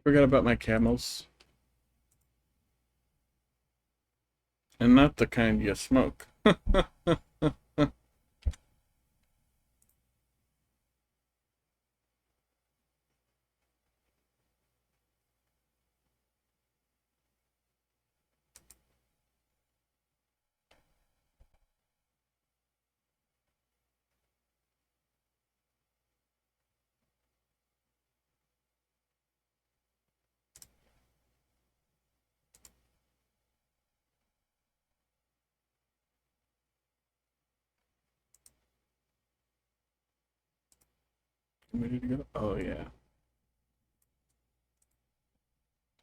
Forgot about my camels. And not the kind you smoke. I'm ready to go. Oh, yeah.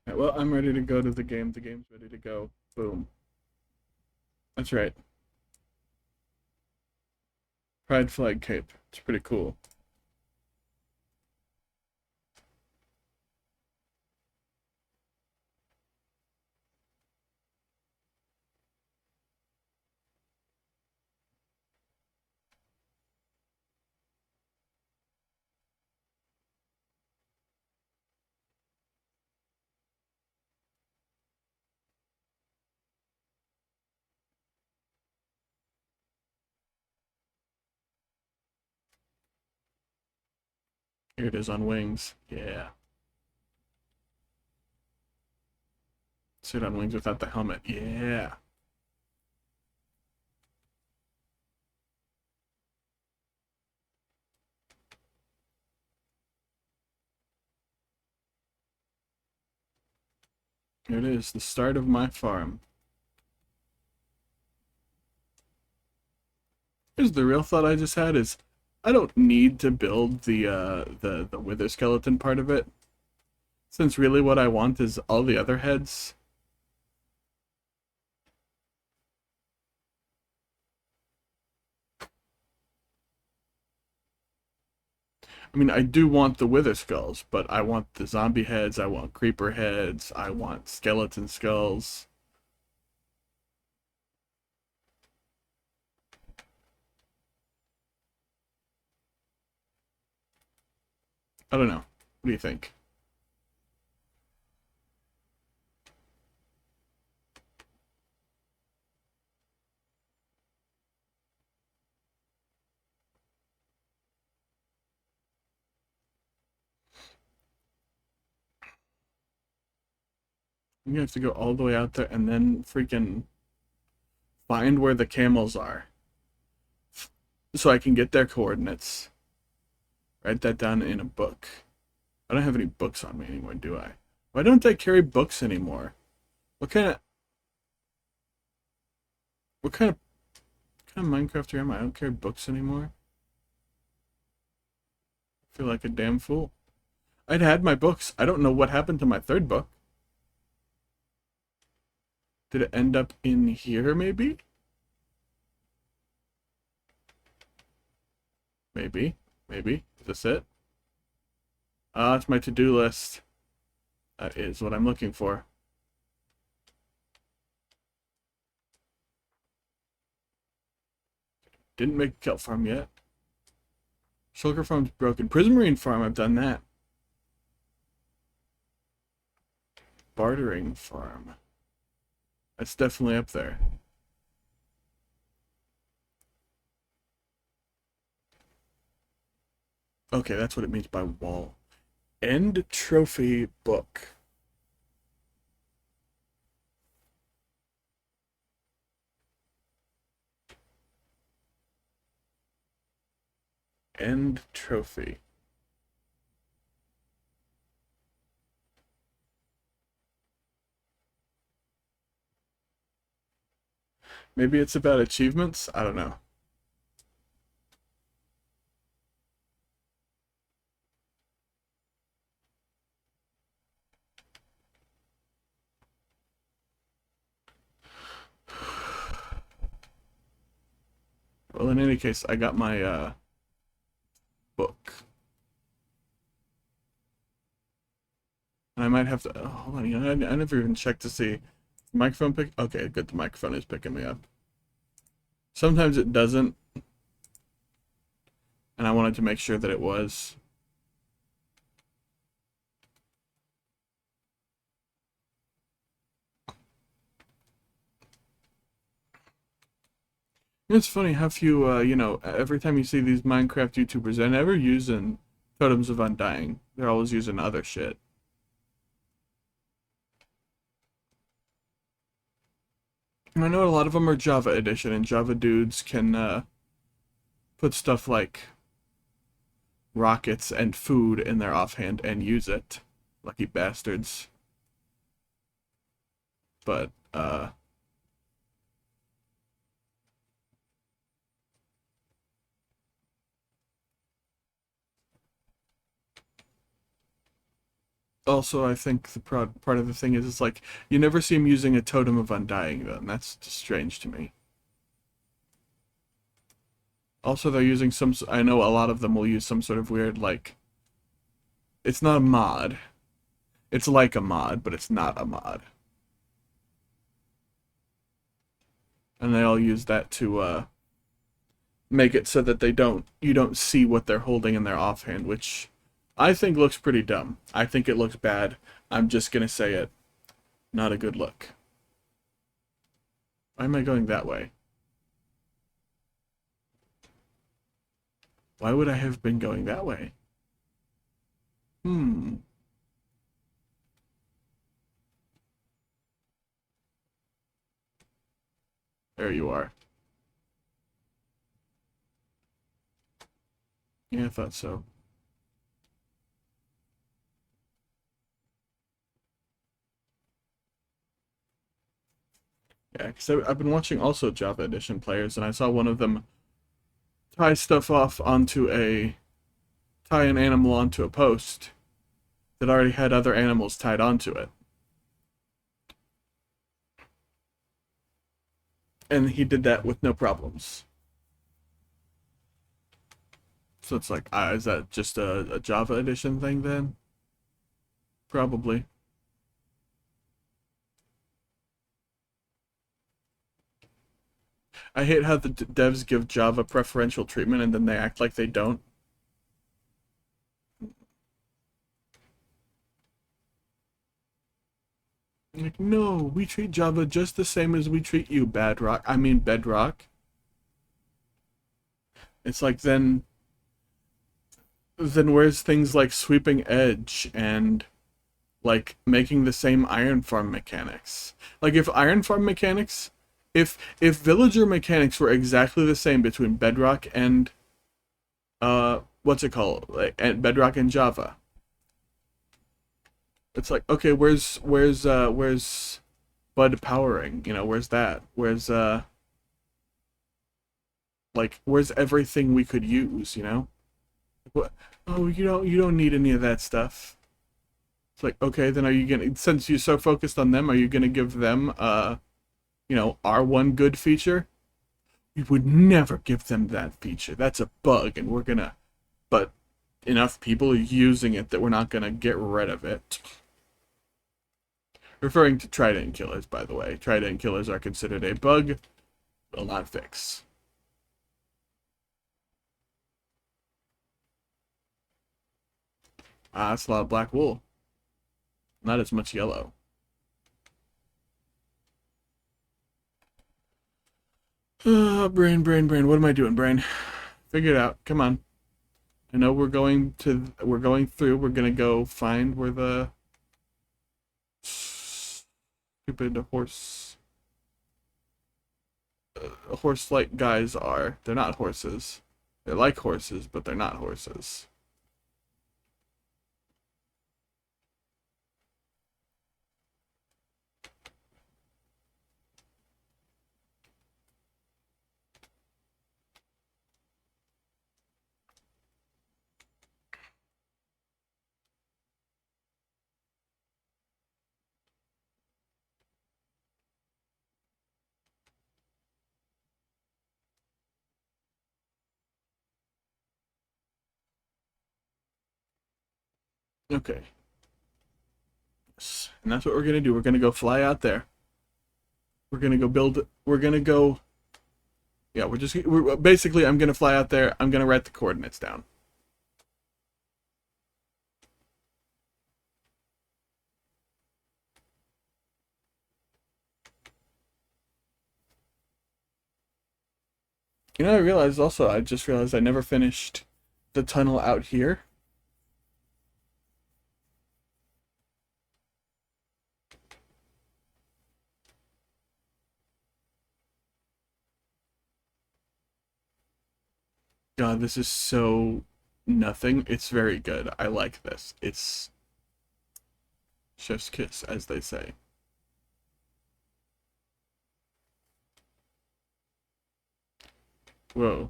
Right, well, I'm ready to go to the game. The game's ready to go. Boom. That's right. Pride flag cape. It's pretty cool. Here it is on wings. Yeah. Sit on wings without the helmet. Yeah. Here it is. The start of my farm. Here's the real thought I just had is I don't need to build the wither skeleton part of it. Since really what I want is all the other heads. I mean, I do want the wither skulls, but I want the zombie heads, I want creeper heads, I want skeleton skulls. I don't know. What do you think? You have to go all the way out there and then freaking find where the camels are. So I can get their coordinates. Write that down in a book. I don't have any books on me anymore, do I? Why don't I carry books anymore? What kind of what kind of Minecrafter am I? I don't carry books anymore. I feel like a damn fool. I'd had my books. I don't know what happened to my third book. Did it end up in here, maybe? Maybe. Maybe. Is this it? Ah, it's my to-do list. That is what I'm looking for. Didn't make a kelp farm yet. Shulker farm's broken. Prismarine farm, I've done that. Bartering farm. That's definitely up there. Okay, that's what it means by wall. End trophy book. End trophy. Maybe it's about achievements? I don't know. Well, in any case, I got my book. And I might have to. Oh, hold on, you know, I never even checked to see. Microphone pick. Okay, good. The microphone is picking me up. Sometimes it doesn't, and I wanted to make sure that it was. It's funny how few, every time you see these Minecraft YouTubers, they're never using Totems of Undying. They're always using other shit. And I know a lot of them are Java Edition, and Java dudes can put stuff like rockets and food in their offhand and use it. Lucky bastards. But, also, I think the part of the thing is, it's like, you never see him using a Totem of Undying, then. That's just strange to me. Also, they're using some, I know a lot of them will use some sort of weird, like, it's not a mod. It's like a mod, but it's not a mod. And they all use that to, make it so that you don't see what they're holding in their offhand, which I think looks pretty dumb. I think it looks bad. I'm just gonna say it. Not a good look. Why am I going that way? Why would I have been going that way? Hmm. There you are. Yeah, I thought so. Yeah, because I've been watching also Java Edition players, and I saw one of them tie stuff off onto tie an animal onto a post that already had other animals tied onto it. And he did that with no problems. So it's like, is that just a Java Edition thing then? Probably. I hate how the devs give Java preferential treatment and then they act like they don't. Like, no, we treat Java just the same as we treat you, Bedrock. It's like then where's things like sweeping edge and like making the same iron farm mechanics? Like if iron farm mechanics, if villager mechanics were exactly the same between Bedrock and what's it called? Like and Bedrock and Java. It's like, okay, where's Bud powering? Where's that? Where's everything we could use? What? Oh, you don't need any of that stuff. It's like, okay, then are you gonna, since you're so focused on them, are you gonna give them our one good feature? We would never give them that feature. That's a bug, and but enough people are using it that we're not gonna get rid of it. Referring to trident killers, by the way. Trident killers are considered a bug, will not fix. That's a lot of black wool. Not as much yellow. Brain. What am I doing, brain? Figure it out. Come on. I know we're going through. We're gonna go find where the stupid horse-like guys are. They're not horses. They're like horses, but they're not horses. Okay. And that's what we're gonna do. We're gonna go fly out there. We're gonna go build. We're gonna go. Yeah, we're basically. I'm gonna fly out there. I'm gonna write the coordinates down. You know, I realized also, I just realized I never finished the tunnel out here. God, this is so nothing. It's very good. I like this. It's chef's kiss, as they say. Whoa.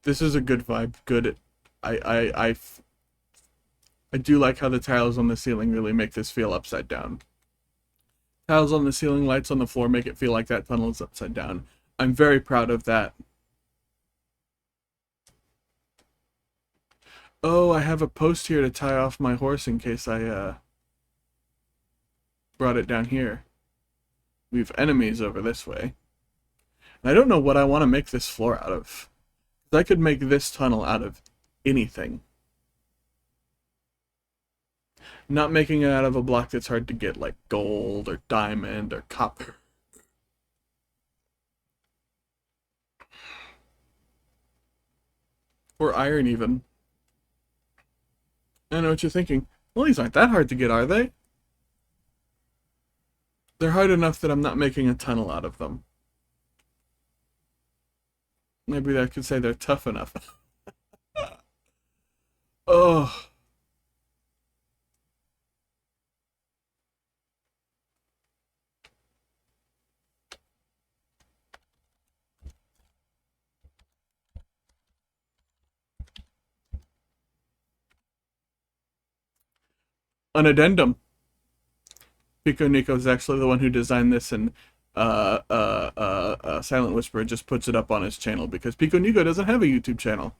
This is a good vibe. Good. I do like how the tiles on the ceiling really make this feel upside down. Tiles on the ceiling, lights on the floor make it feel like that tunnel is upside down. I'm very proud of that. Oh, I have a post here to tie off my horse in case I brought it down here. We have enemies over this way. And I don't know what I want to make this floor out of. I could make this tunnel out of anything. Not making it out of a block that's hard to get, like gold or diamond or copper. Or iron, even. I know what you're thinking. Well, these aren't that hard to get, are they? They're hard enough that I'm not making a tunnel out of them. Maybe I could say they're tough enough. Oh. An addendum. Pico Nico is actually the one who designed this, and Silent Whisperer just puts it up on his channel because Pico Nico doesn't have a YouTube channel.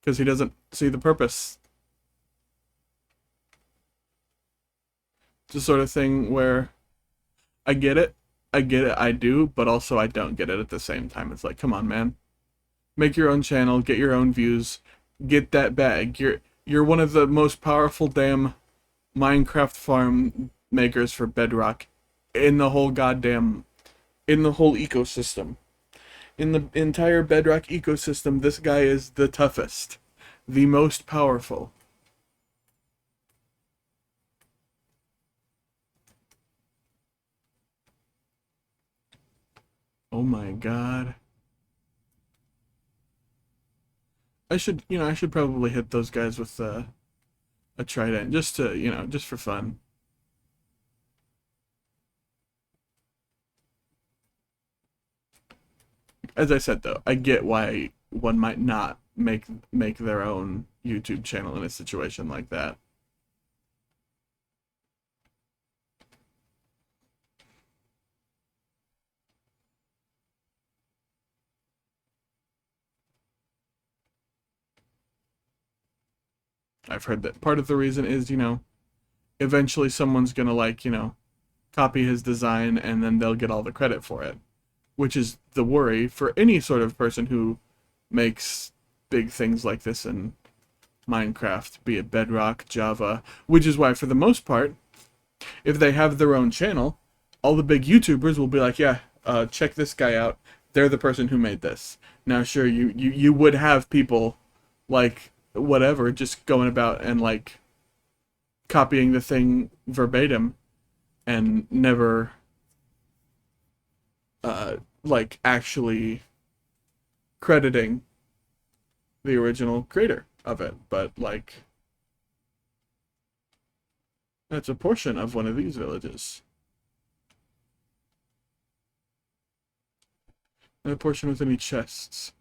Because he doesn't see the purpose. It's the sort of thing where I get it, I do, but also I don't get it at the same time. It's like, come on, man. Make your own channel, get your own views, get that bag. You're one of the most powerful damn Minecraft farm makers for Bedrock in the whole ecosystem. In the entire Bedrock ecosystem, this guy is the toughest, the most powerful. Oh my god. I should probably hit those guys with a trident just to, just for fun. As I said though, I get why one might not make their own YouTube channel in a situation like that. I've heard that part of the reason is, eventually someone's gonna copy his design and then they'll get all the credit for it. Which is the worry for any sort of person who makes big things like this in Minecraft, be it Bedrock, Java, which is why for the most part, if they have their own channel, all the big YouTubers will be like, yeah, check this guy out. They're the person who made this. Now, sure, you would have people like whatever just going about and like copying the thing verbatim and never like actually crediting the original creator of it, but like that's a portion of one of these villages. And a portion with any chests.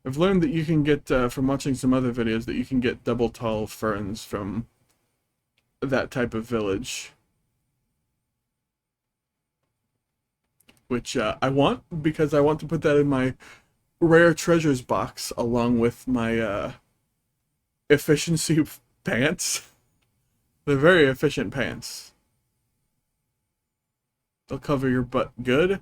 I've learned that you can get, from watching some other videos, that you can get double tall ferns from that type of village. Which I want, because I want to put that in my rare treasures box, along with my efficiency pants. They're very efficient pants. They'll cover your butt good.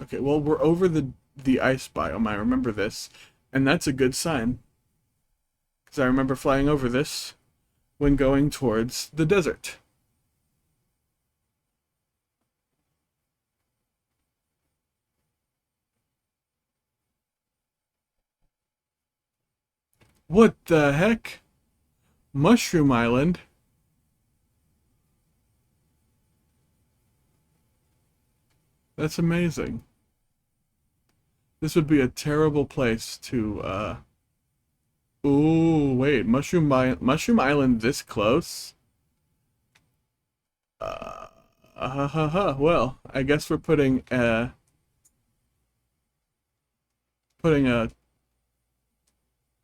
Okay, well, we're over the ice biome, I remember this, and that's a good sign. Because I remember flying over this when going towards the desert. What the heck? Mushroom Island? That's amazing. This would be a terrible place to, Ooh, wait, Mushroom Island this close? Uh, well, I guess we're putting a,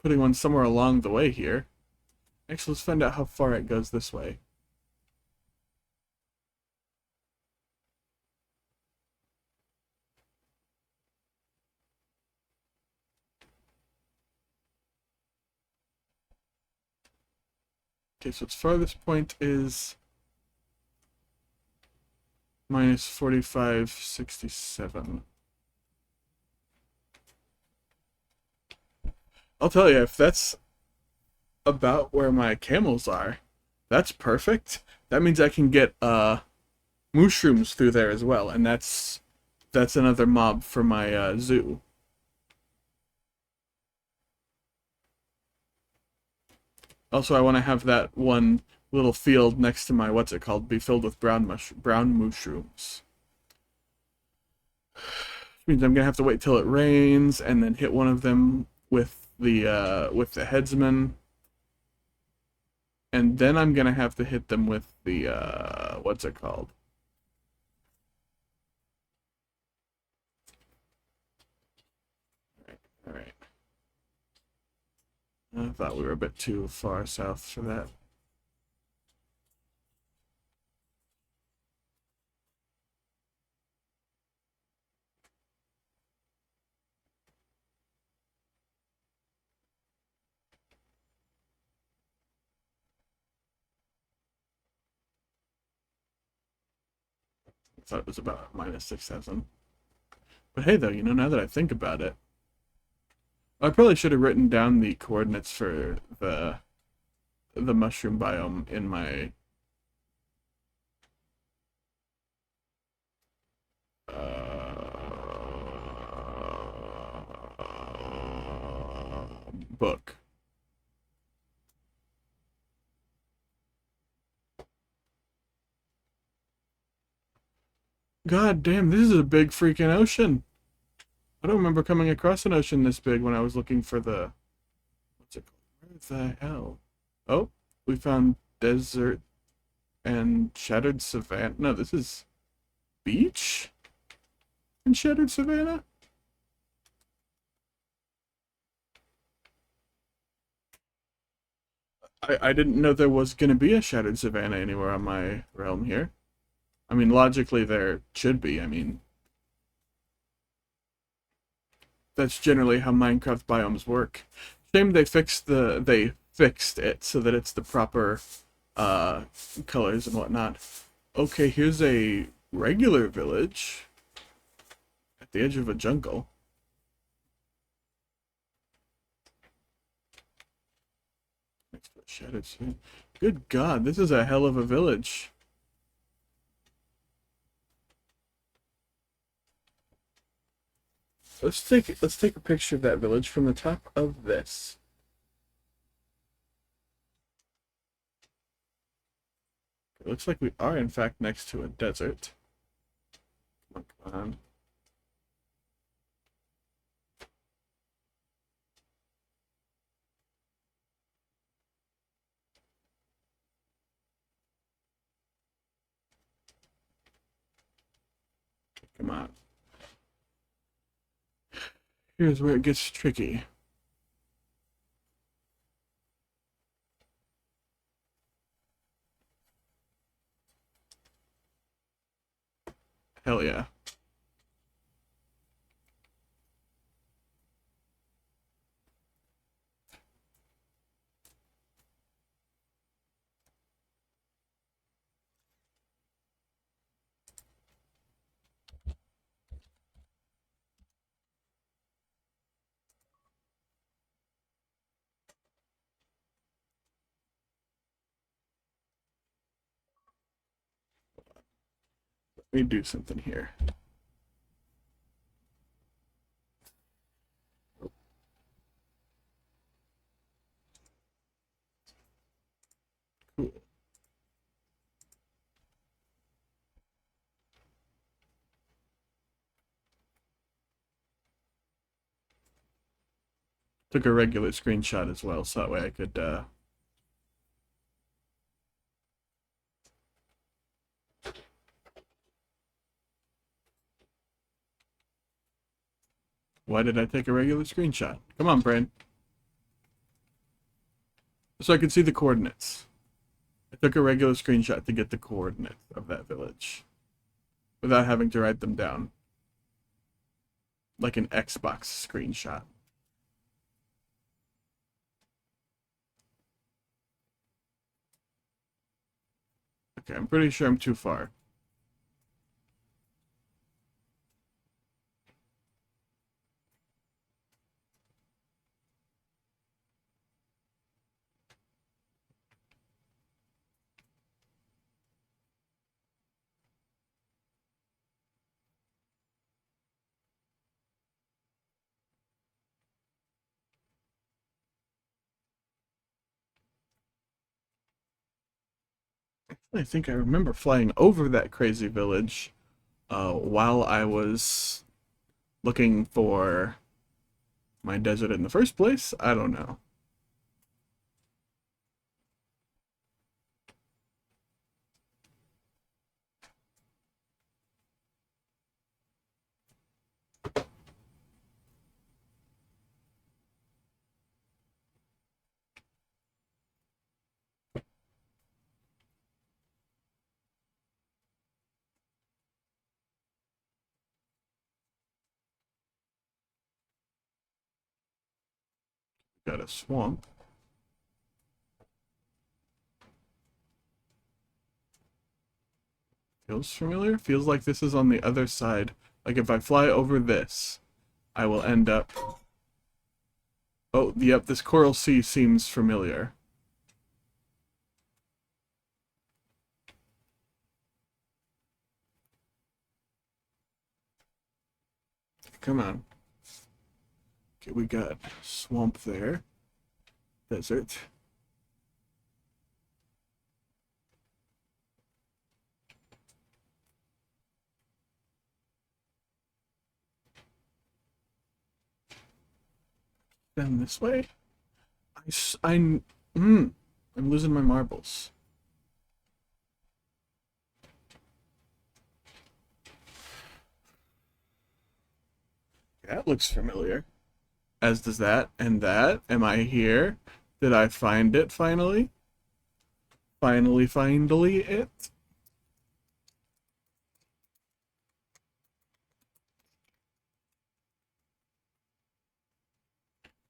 putting one somewhere along the way here. Actually, let's find out how far it goes this way. Okay, so its farthest point is minus 4567. I'll tell you, if that's about where my camels are, that's perfect. That means I can get mushrooms through there as well, and that's another mob for my zoo. Also, I want to have that one little field next to my what's it called be filled with brown mushrooms. Which means I'm gonna have to wait till it rains and then hit one of them with the headsman, and then I'm gonna have to hit them with the what's it called? All right. I thought we were a bit too far south for that. I thought it was about minus 6,000. But hey, though, now that I think about it, I probably should have written down the coordinates for the mushroom biome in my book. God damn, this is a big freaking ocean. I don't remember coming across an ocean this big when I was looking for the what's it called? Where the hell? Oh, we found desert and shattered savannah. No, this is beach and shattered savannah. I didn't know there was going to be a shattered savannah anywhere on my realm here. I mean, logically there should be. I mean, that's generally how Minecraft biomes work. Shame they fixed it so that it's the proper uh colors and whatnot. Okay, here's a regular village at the edge of a jungle. Next to a shattered savannah. Good God, this is a hell of a village. Let's take a picture of that village from the top of this. It looks like we are in fact next to a desert. Come on, come on. Come on. Here's where it gets tricky. Hell yeah. Let me do something here. Took a regular screenshot as well, so that way I could, Why did I take a regular screenshot? Come on, brain. So I could see the coordinates. I took a regular screenshot to get the coordinates of that village. Without having to write them down. Like an Xbox screenshot. Okay, I'm pretty sure I'm too far. I think I remember flying over that crazy village while I was looking for my desert in the first place. I don't know. Got a swamp. Feels familiar? Feels like this is on the other side. Like if I fly over this, I will end up... Oh, yep, this coral sea seems familiar. Come on. Okay, we got swamp there. Desert. Then this way? I'm losing my marbles. That looks familiar. As does that and that. Am I here? Did I find it finally? Finally it?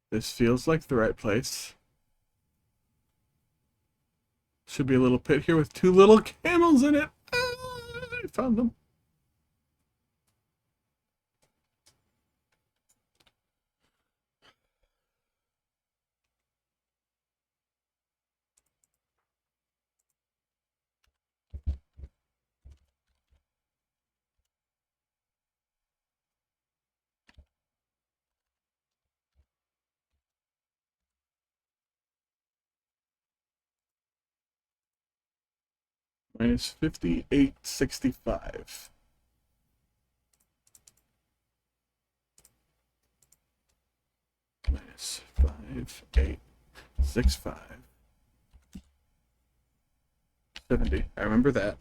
This feels like the right place. Should be a little pit here with two little camels in it. Ah, I found them. Minus 5865. Minus 5865. 70. I remember that.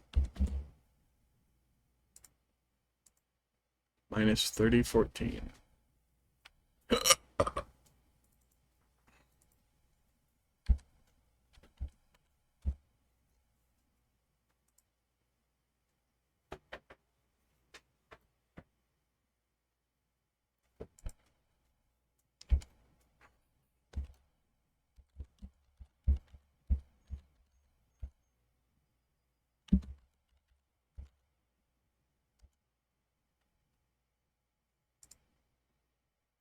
Minus 3014.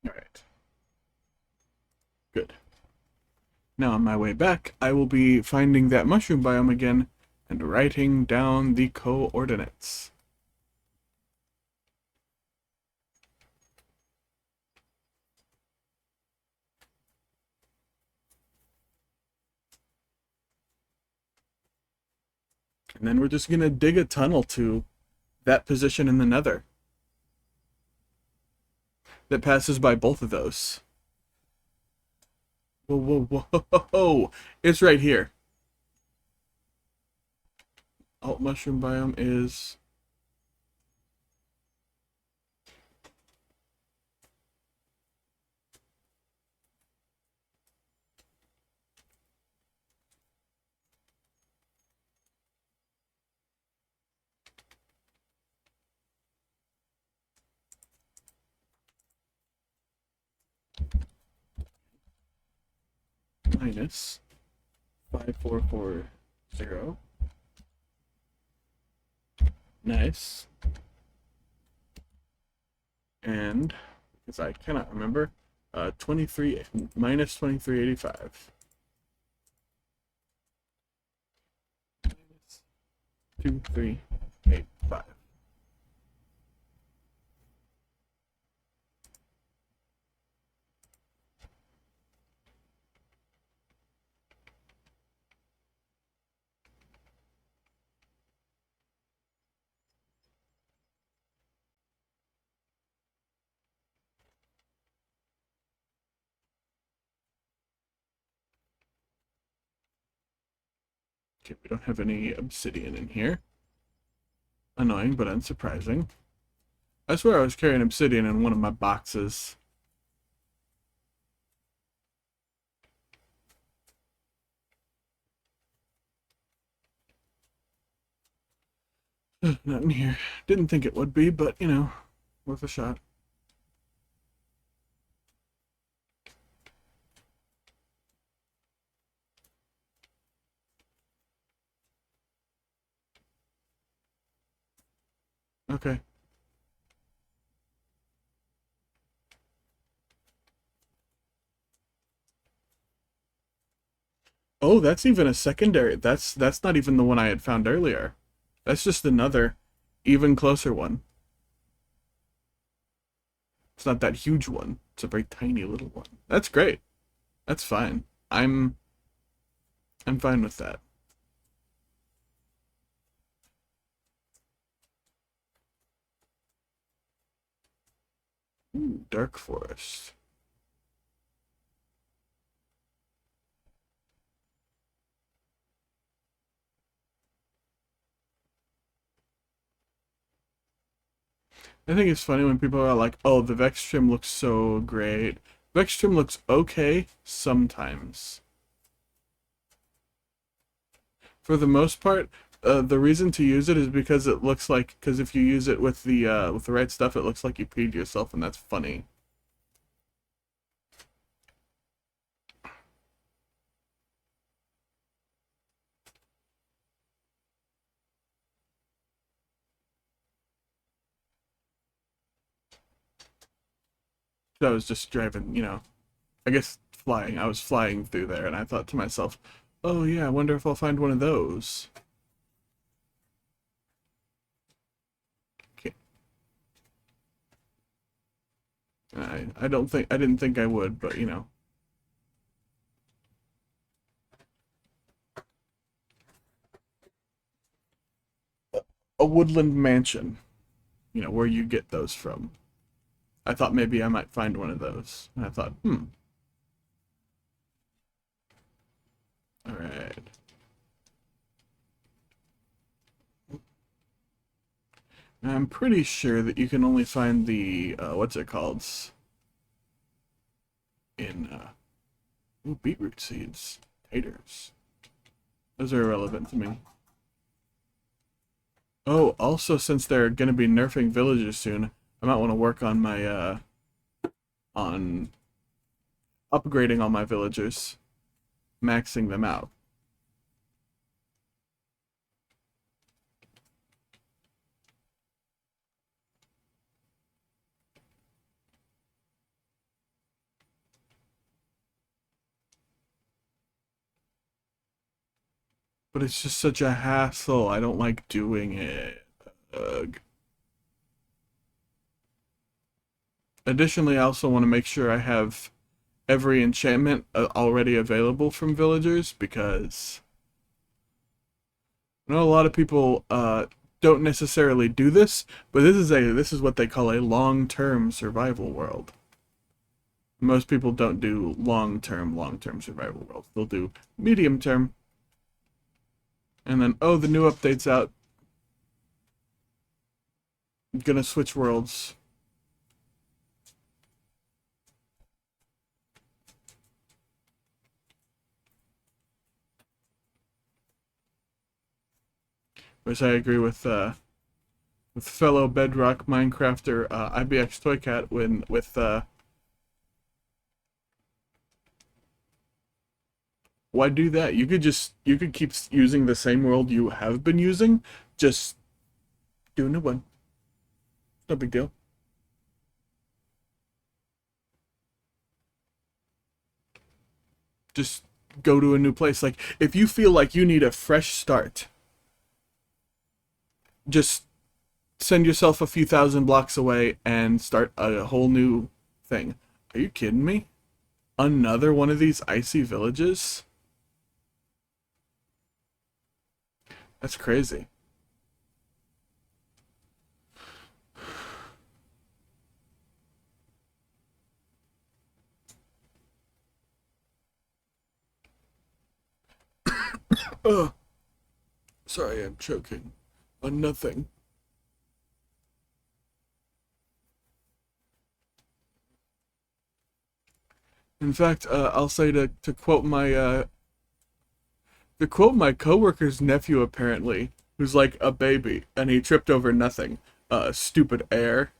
Alright. Good. Now on my way back, I will be finding that mushroom biome again and writing down the coordinates. And then we're just going to dig a tunnel to that position in the nether that passes by both of those. Whoa, whoa, whoa. It's right here. Alt mushroom biome is minus 5440. Nice. And because I cannot remember, 23 minus 2385. Minus 2385. Okay, we don't have any obsidian in here. Annoying, but unsurprising. I swear I was carrying obsidian in one of my boxes. Not in here. Didn't think it would be, but, you know, worth a shot. Okay. Oh, that's even a secondary. That's not even the one I had found earlier. That's just another even closer one. It's not that huge one. It's a very tiny little one. That's great. That's fine. I'm fine with that. Ooh, dark forest. I think it's funny when people are like, "Oh, the Vex trim looks so great." Vex trim looks okay sometimes. For the most part, the reason to use it is because it looks like because if you use it with the right stuff, it looks like you peed yourself, and that's funny. So I was just driving, you know, I guess flying. I was flying through there, and I thought to myself, "Oh yeah, I wonder if I'll find one of those." Okay. I don't think I didn't think I would, but you know, a woodland mansion, you know, where you get those from. I thought maybe I might find one of those. And I thought, all right. I'm pretty sure that you can only find the what's it called in ooh, beetroot seeds, taters. Those are irrelevant to me. Oh, also since they're gonna be nerfing villagers soon, I might want to work on my on upgrading all my villagers, maxing them out. But it's just such a hassle. I don't like doing it. Ugh. Additionally, I also want to make sure I have every enchantment already available from villagers because I know a lot of people don't necessarily do this, but this is what they call a long-term survival world. Most people don't do long-term survival worlds. They'll do medium-term. And then, oh, the new update's out. I'm gonna switch worlds. Which I agree with fellow Bedrock Minecrafter IBX Toycat when with why do that? You could keep using the same world you have been using, just do a new one. No big deal. Just go to a new place. Like if you feel like you need a fresh start, just send yourself a few thousand blocks away and start a whole new thing. Are you kidding me? Another one of these icy villages? That's crazy. Ugh. Sorry, I'm choking on nothing. In fact, I'll say to quote my coworker's nephew apparently, who's like a baby, and he tripped over nothing. Stupid air.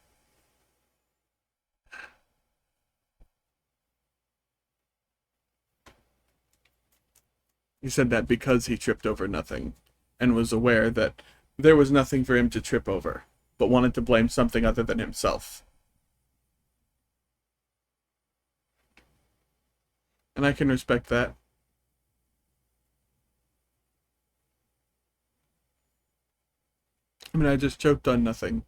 He said that because he tripped over nothing, and was aware that there was nothing for him to trip over, but wanted to blame something other than himself. And I can respect that. I mean, I just choked on nothing.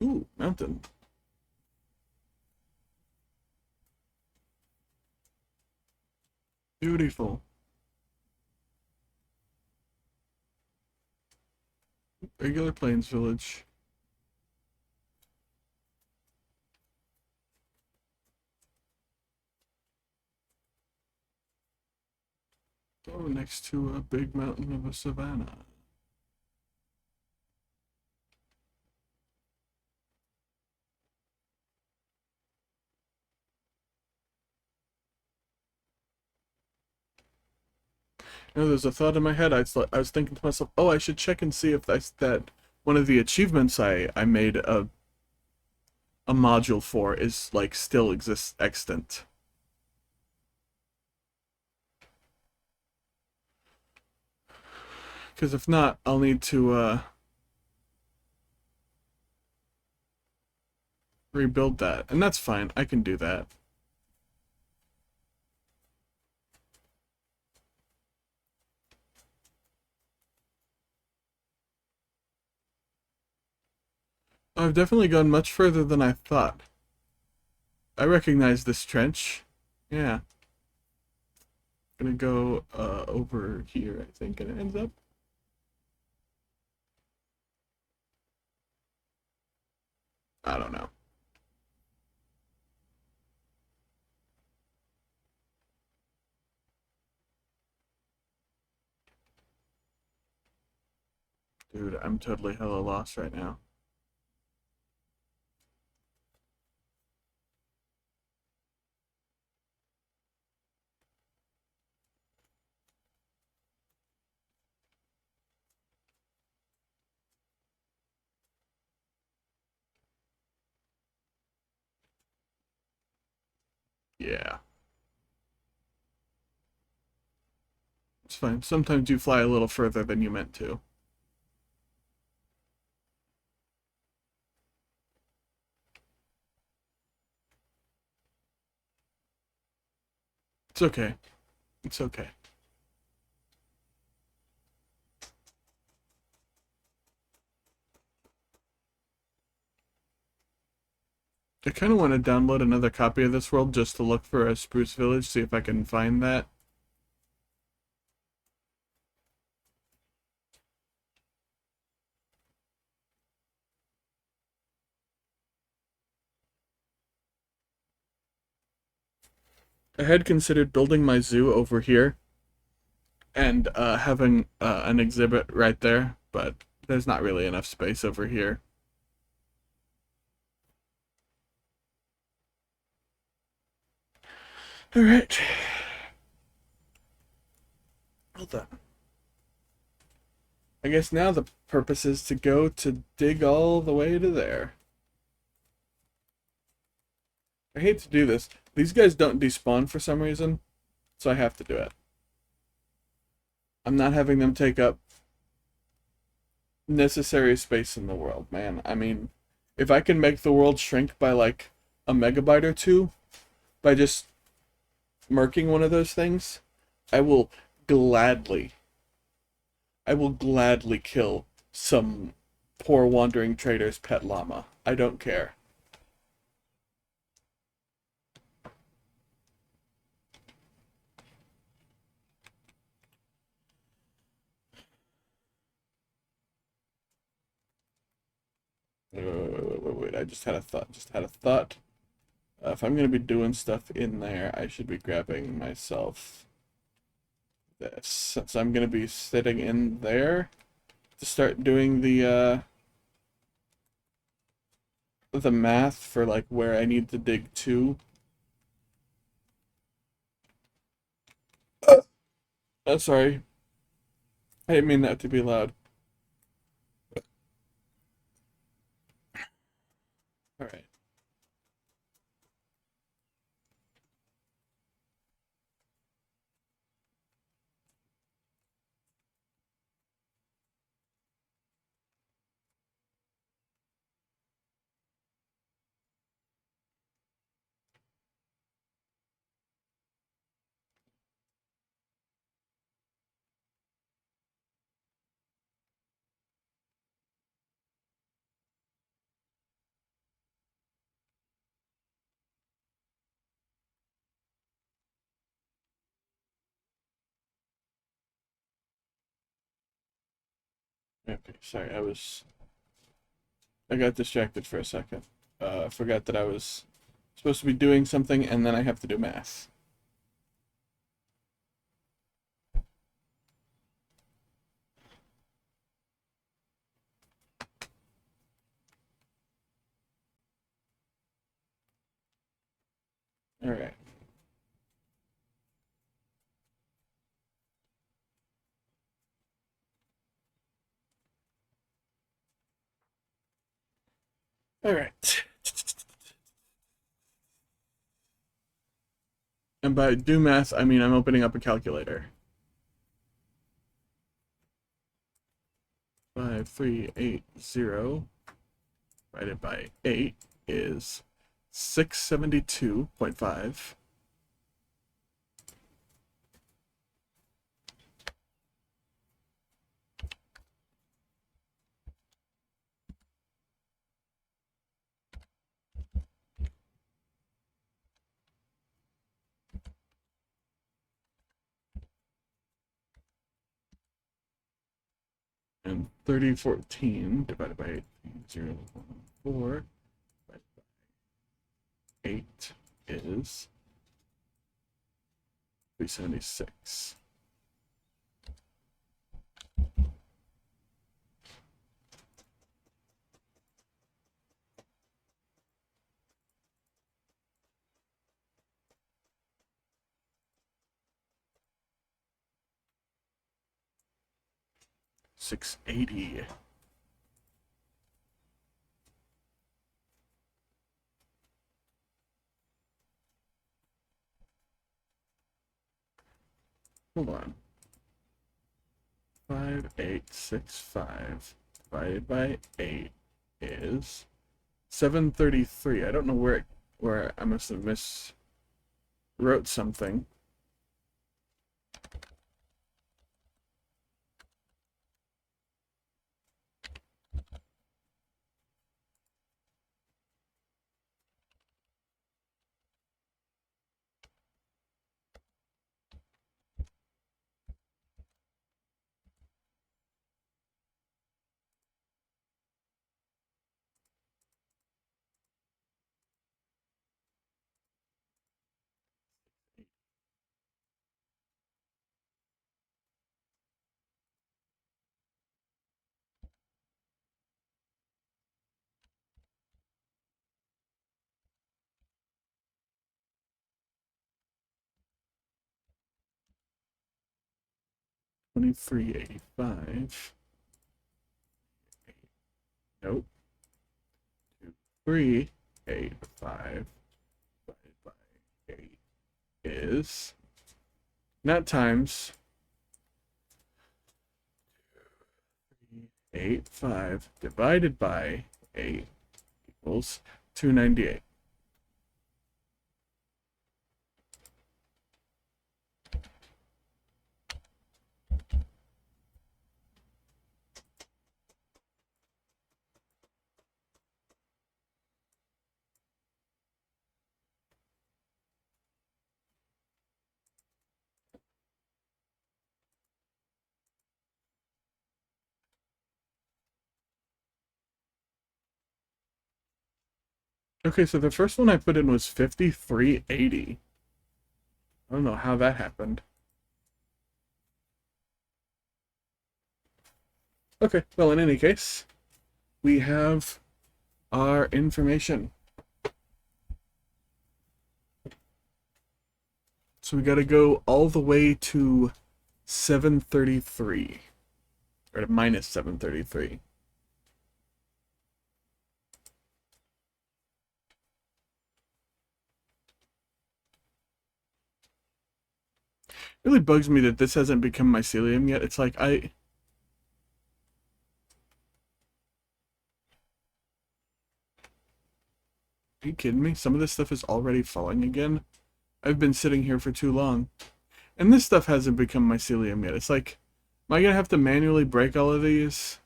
Ooh, mountain. Beautiful. Regular Plains village. Oh, next to a big mountain of a savanna. You know, there's a thought in my head. I was thinking to myself, oh, I should check and see if that one of the achievements I made a module for is like still exists extant. Because if not, I'll need to rebuild that, and that's fine. I can do that. I've definitely gone much further than I thought. I recognize this trench. Yeah. Gonna go over here, I think, and it ends up. I don't know. Dude, I'm totally hella lost right now. Yeah. It's fine. Sometimes you fly a little further than you meant to. It's okay. It's okay. I kind of want to download another copy of this world just to look for a spruce village, see if I can find that. I had considered building my zoo over here and having an exhibit right there, but there's not really enough space over here. All right. Hold on. I guess now the purpose is to go to dig all the way to there. I hate to do this. These guys don't despawn for some reason, so I have to do it. I'm not having them take up necessary space in the world, man. I mean, if I can make the world shrink by like a megabyte or two by just murking one of those things, I will gladly kill some poor wandering trader's pet llama. I don't care. Wait. I just had a thought. If I'm going to be doing stuff in there, I should be grabbing myself this. Since I'm going to be sitting in there to start doing the math for like where I need to dig to. Oh, sorry. I didn't mean that to be loud. All right. Okay, sorry. I got distracted for a second. I forgot that I was supposed to be doing something and then I have to do math. All right. All right. And by do math, I mean I'm opening up a calculator. 5380 divided by 8 is 672.5. And 3014 divided by 8.014 divided by 8 is 376. $680. Hold on. 5865 divided by 8 is 733. I don't know where I must have wrote something. 2385. Nope. 2385 divided by 8 is, not times, 85 divided by 8 equals 298. Okay, so the first one I put in was 5380. I don't know how that happened. Okay, well, in any case, we have our information. So we got to go all the way to 733, or to minus 733. It really bugs me that this hasn't become mycelium yet. It's like, are you kidding me? Some of this stuff is already falling again. I've been sitting here for too long. And this stuff hasn't become mycelium yet. It's like, am I going to have to manually break all of these?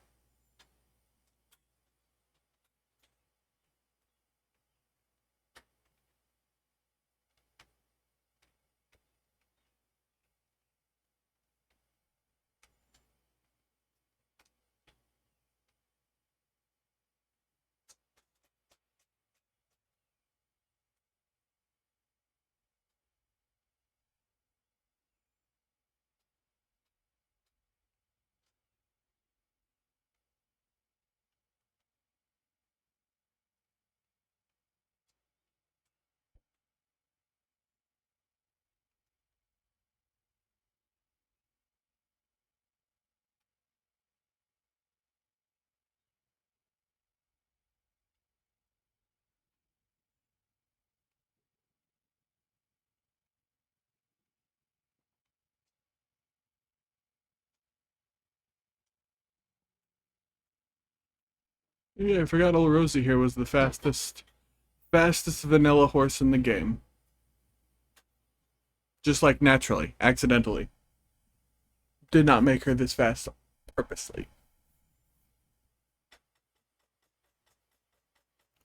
Yeah, I forgot old Rosie here was the fastest vanilla horse in the game. Just like naturally, accidentally. Did not make her this fast purposely.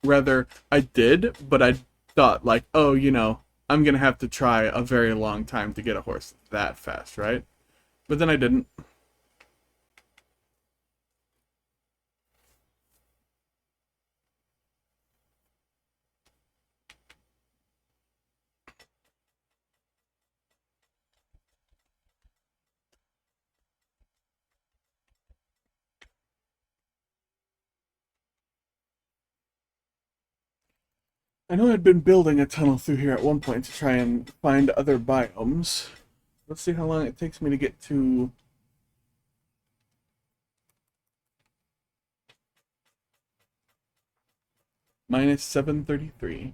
Rather, I did, but I thought like, oh, I'm gonna have to try a very long time to get a horse that fast, right? But then I didn't. I know I'd been building a tunnel through here at one point to try and find other biomes. Let's see how long it takes me to get to minus 733.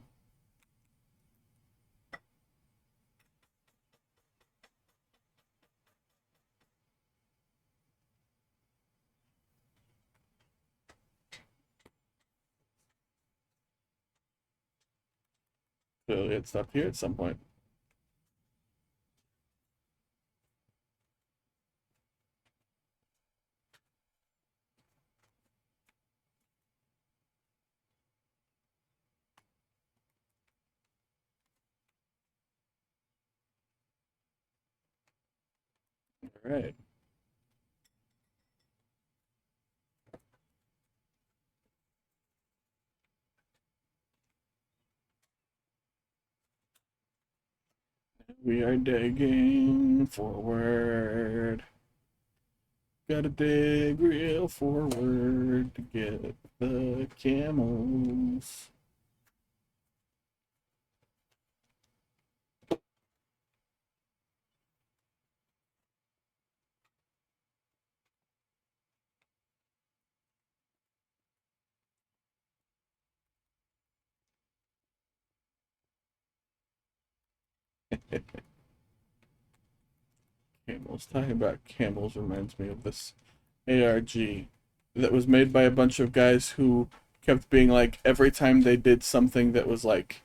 Clearly it stopped here at some point. Alright. We are digging forward. Gotta dig real forward to get the camels. Camels. Talking about camels reminds me of this ARG that was made by a bunch of guys who kept being like, every time they did something that was like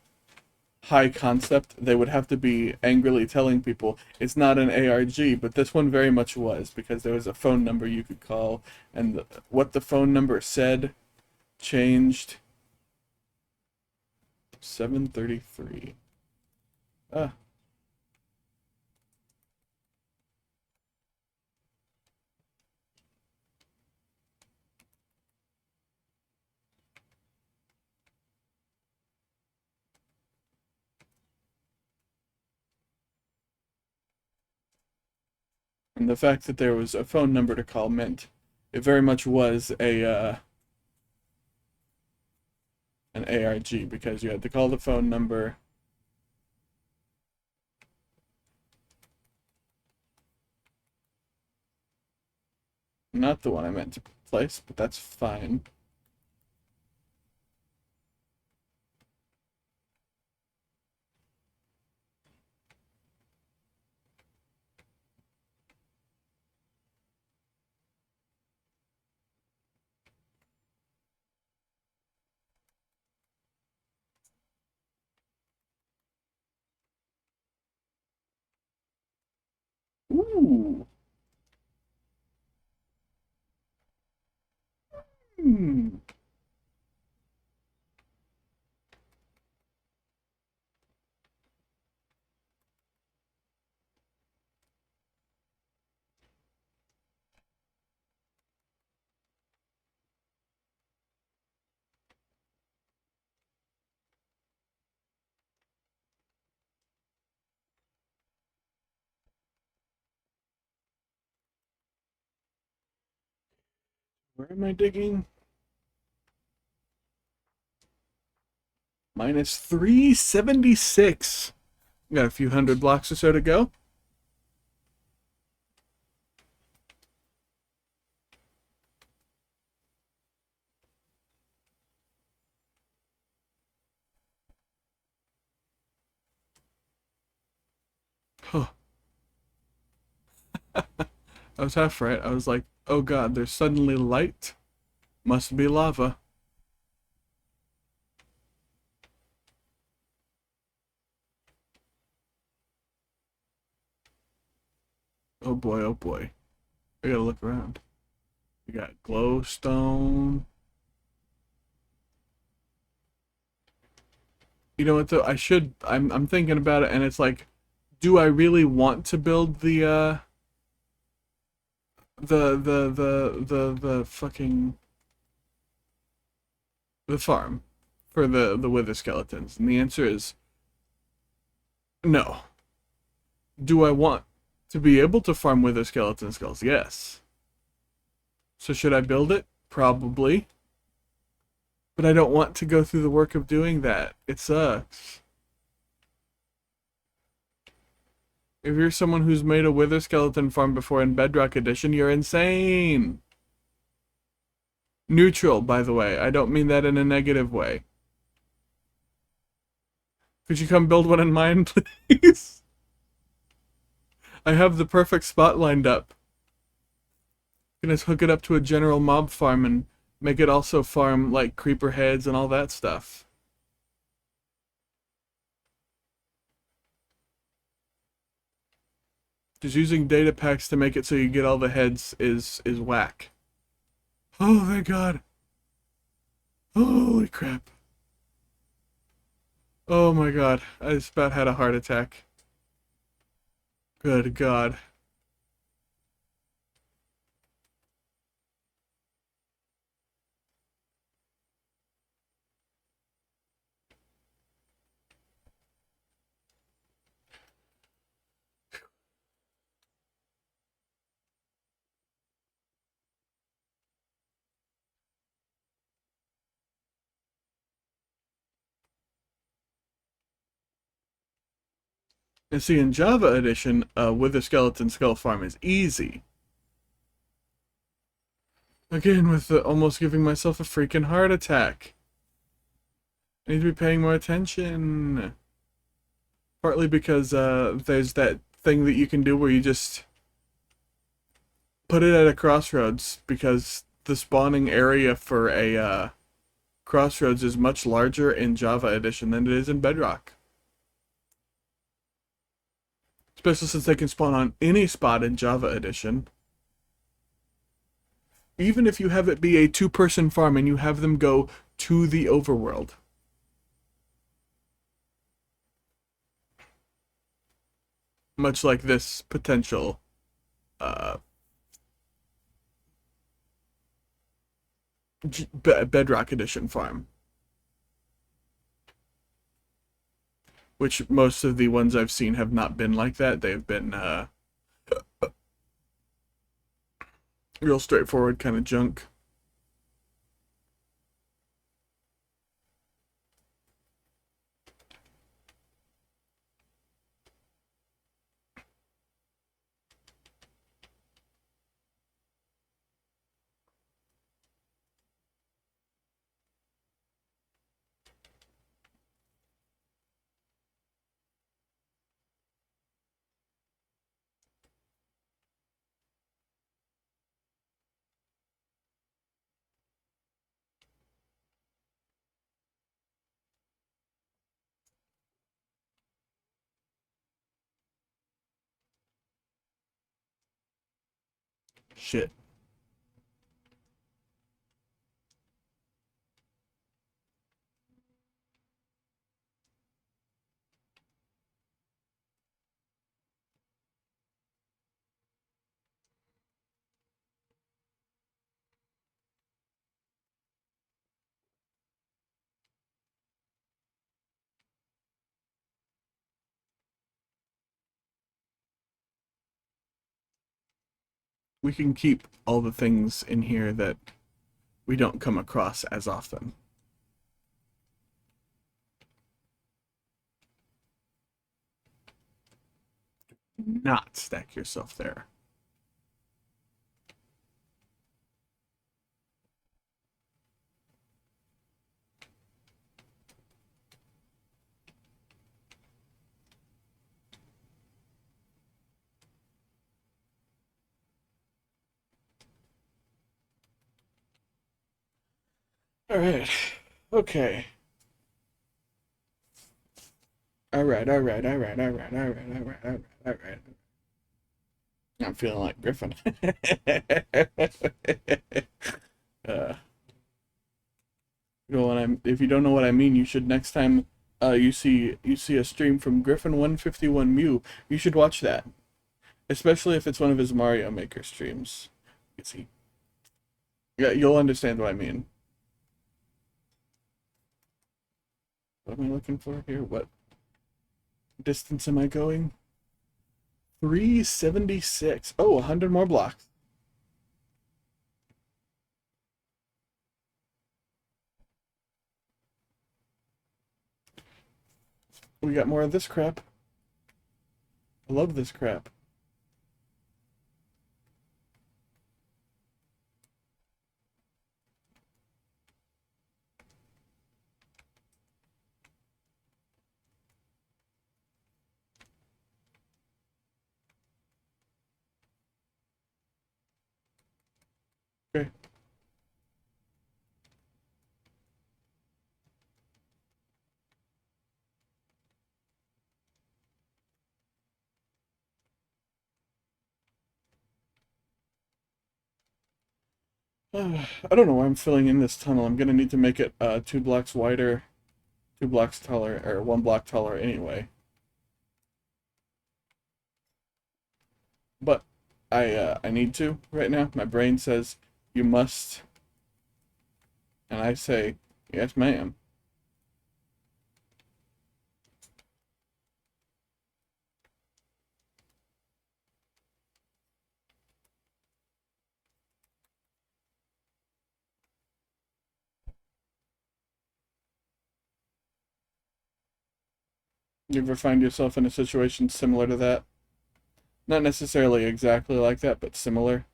high concept, they would have to be angrily telling people it's not an ARG, but this one very much was, because there was a phone number you could call, and what the phone number said changed. 733. Ah. And the fact that there was a phone number to call meant it very much was a an ARG, because you had to call the phone number. Not the one I meant to place, but that's fine. Ooh. Hmm. Where am I digging? Minus 376. Got a few hundred blocks or so to go. Huh. I was half right. I was like, oh god, there's suddenly light. Must be lava. Oh boy, oh boy. I gotta look around. We got glowstone. You know what though? I'm thinking about it, and it's like, do I really want to build the fucking the farm for the wither skeletons? And the answer is no. Do I want to be able to farm wither skeleton skulls? Yes. So should I build it? Probably. But I don't want to go through the work of doing that. It sucks. If you're someone who's made a wither skeleton farm before in Bedrock Edition, you're insane. Neutral, by the way. I don't mean that in a negative way. Could you come build one in mine, please? I have the perfect spot lined up. Gonna hook it up to a general mob farm and make it also farm like creeper heads and all that stuff. Just using data packs to make it so you get all the heads is whack. Oh, thank God. Holy crap. Oh my God. I just about had a heart attack. Good God. And see, in Java Edition, Wither Skeleton Skull Farm is easy. Again, with almost giving myself a freaking heart attack. I need to be paying more attention. Partly because there's that thing that you can do where you just put it at a crossroads, because the spawning area for a crossroads is much larger in Java Edition than it is in Bedrock. Especially since they can spawn on any spot in Java Edition. Even if you have it be a two-person farm and you have them go to the overworld. Much like this potential uh, Bedrock Edition farm. Which most of the ones I've seen have not been like that. They've been real straightforward kind of junk. Shit. We can keep all the things in here that we don't come across as often. Not stack yourself there. All right. Okay. All right. All right. All right. All right. All right. All right. All right. All right. I'm feeling like Griffin. uh, you know what I'm. If you don't know what I mean, you should next time you see a stream from Griffin 151 Mew, you should watch that. Especially if it's one of his Mario Maker streams. You see. Yeah, you'll understand what I mean. What am I looking for here? What distance am I going? 376. Oh, 100 more blocks. We got more of this crap. I love this crap. Okay. I don't know why I'm filling in this tunnel. I'm gonna need to make it 2 blocks wider, 2 blocks taller, or 1 block taller anyway. But I need to right now. My brain says you must, and I say yes, ma'am. You ever find yourself in a situation similar to that? Not necessarily exactly like that, but similar.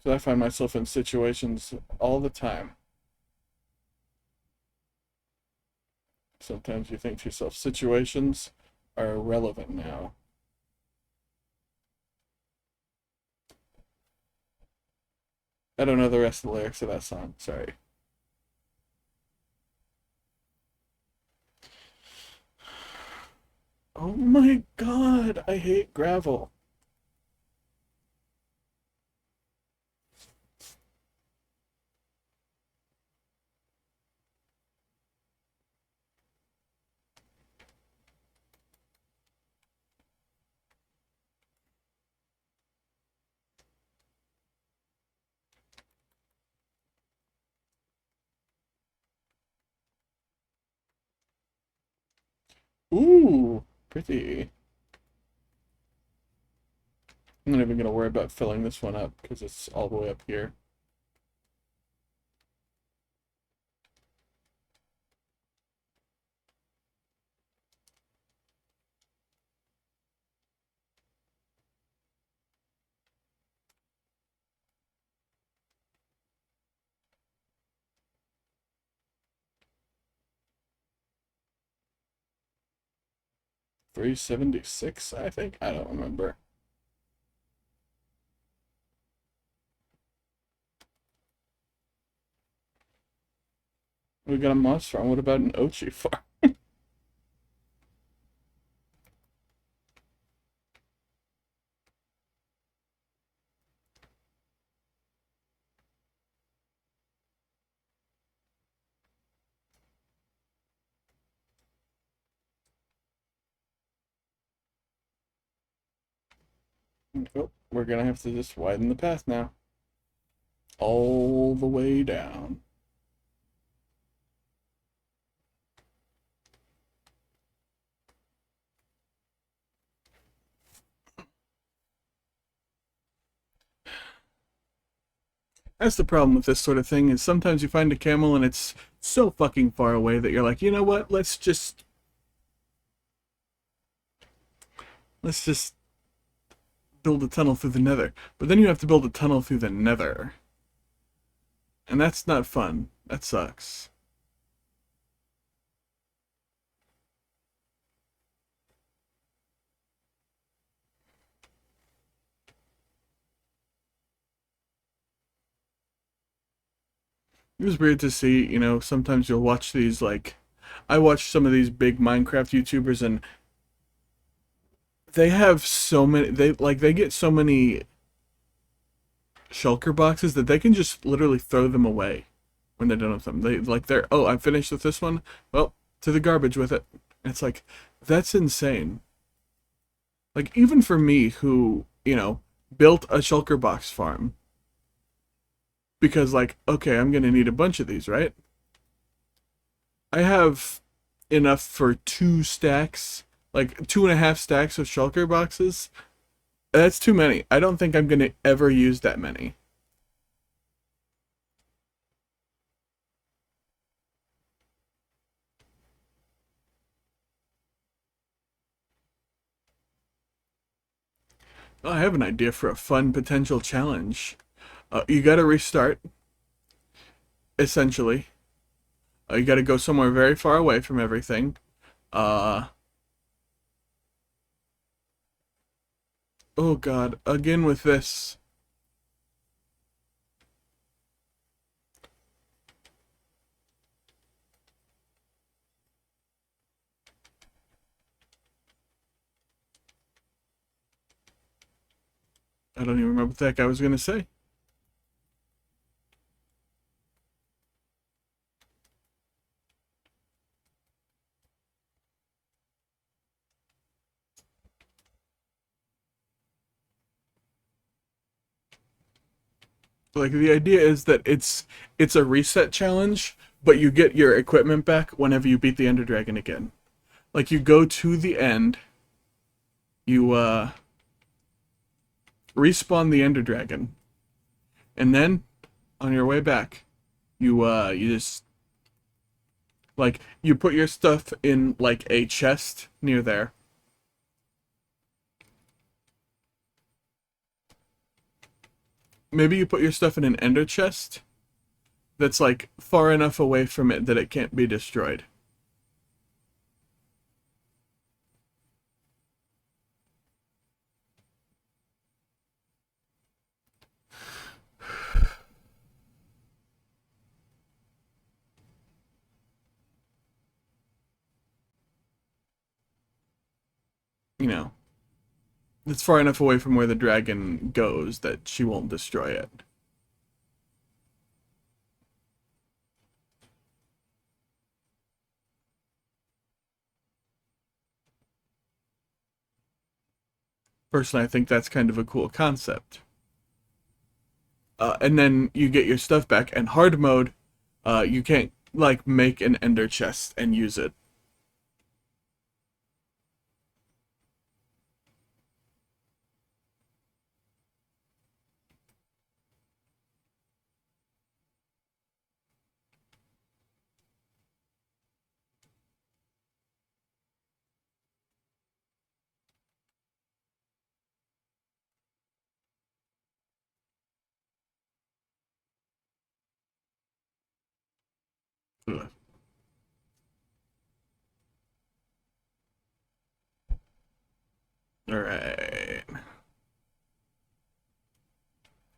So I find myself in situations all the time. Sometimes you think to yourself, situations are irrelevant now. I don't know the rest of the lyrics of that song. Sorry. Oh my god, I hate gravel. Ooh, pretty. I'm not even gonna worry about filling this one up because it's all the way up here. $376, I think. I don't remember. We got a moss farm. What about an Ochi farm? Oh, we're gonna have to just widen the path now. All the way down. That's the problem with this sort of thing, is sometimes you find a camel and it's so fucking far away that you're like, you know what, let's just build a tunnel through the nether. But then you have to build a tunnel through the nether. And that's not fun. That sucks. It was weird to see, sometimes you'll watch these, like, I watch some of these big Minecraft YouTubers and they have so many, they get so many shulker boxes that they can just literally throw them away when they're done with them. Oh, I'm finished with this one. Well, to the garbage with it. It's like, that's insane. Like, even for me, who, built a shulker box farm, because, like, okay, I'm gonna need a bunch of these, right? I have enough for 2 stacks, like 2.5 stacks of shulker boxes. That's too many. I don't think I'm gonna ever use that many. Oh, I have an idea for a fun potential challenge. You gotta restart, essentially. You gotta go somewhere very far away from everything. Uh, oh god, again with this. I don't even remember what the heck I was gonna say. Like, the idea is that it's a reset challenge, but you get your equipment back whenever you beat the Ender Dragon again. Like, you go to the end, you respawn the Ender Dragon, and then on your way back, you just Like, you put your stuff in, like, a chest near there. Maybe you put your stuff in an ender chest that's, like, far enough away from it that it can't be destroyed. You know, it's far enough away from where the dragon goes that she won't destroy it. Personally, I think that's kind of a cool concept. And then you get your stuff back. And hard mode, you can't like make an ender chest and use it. Ugh. All right.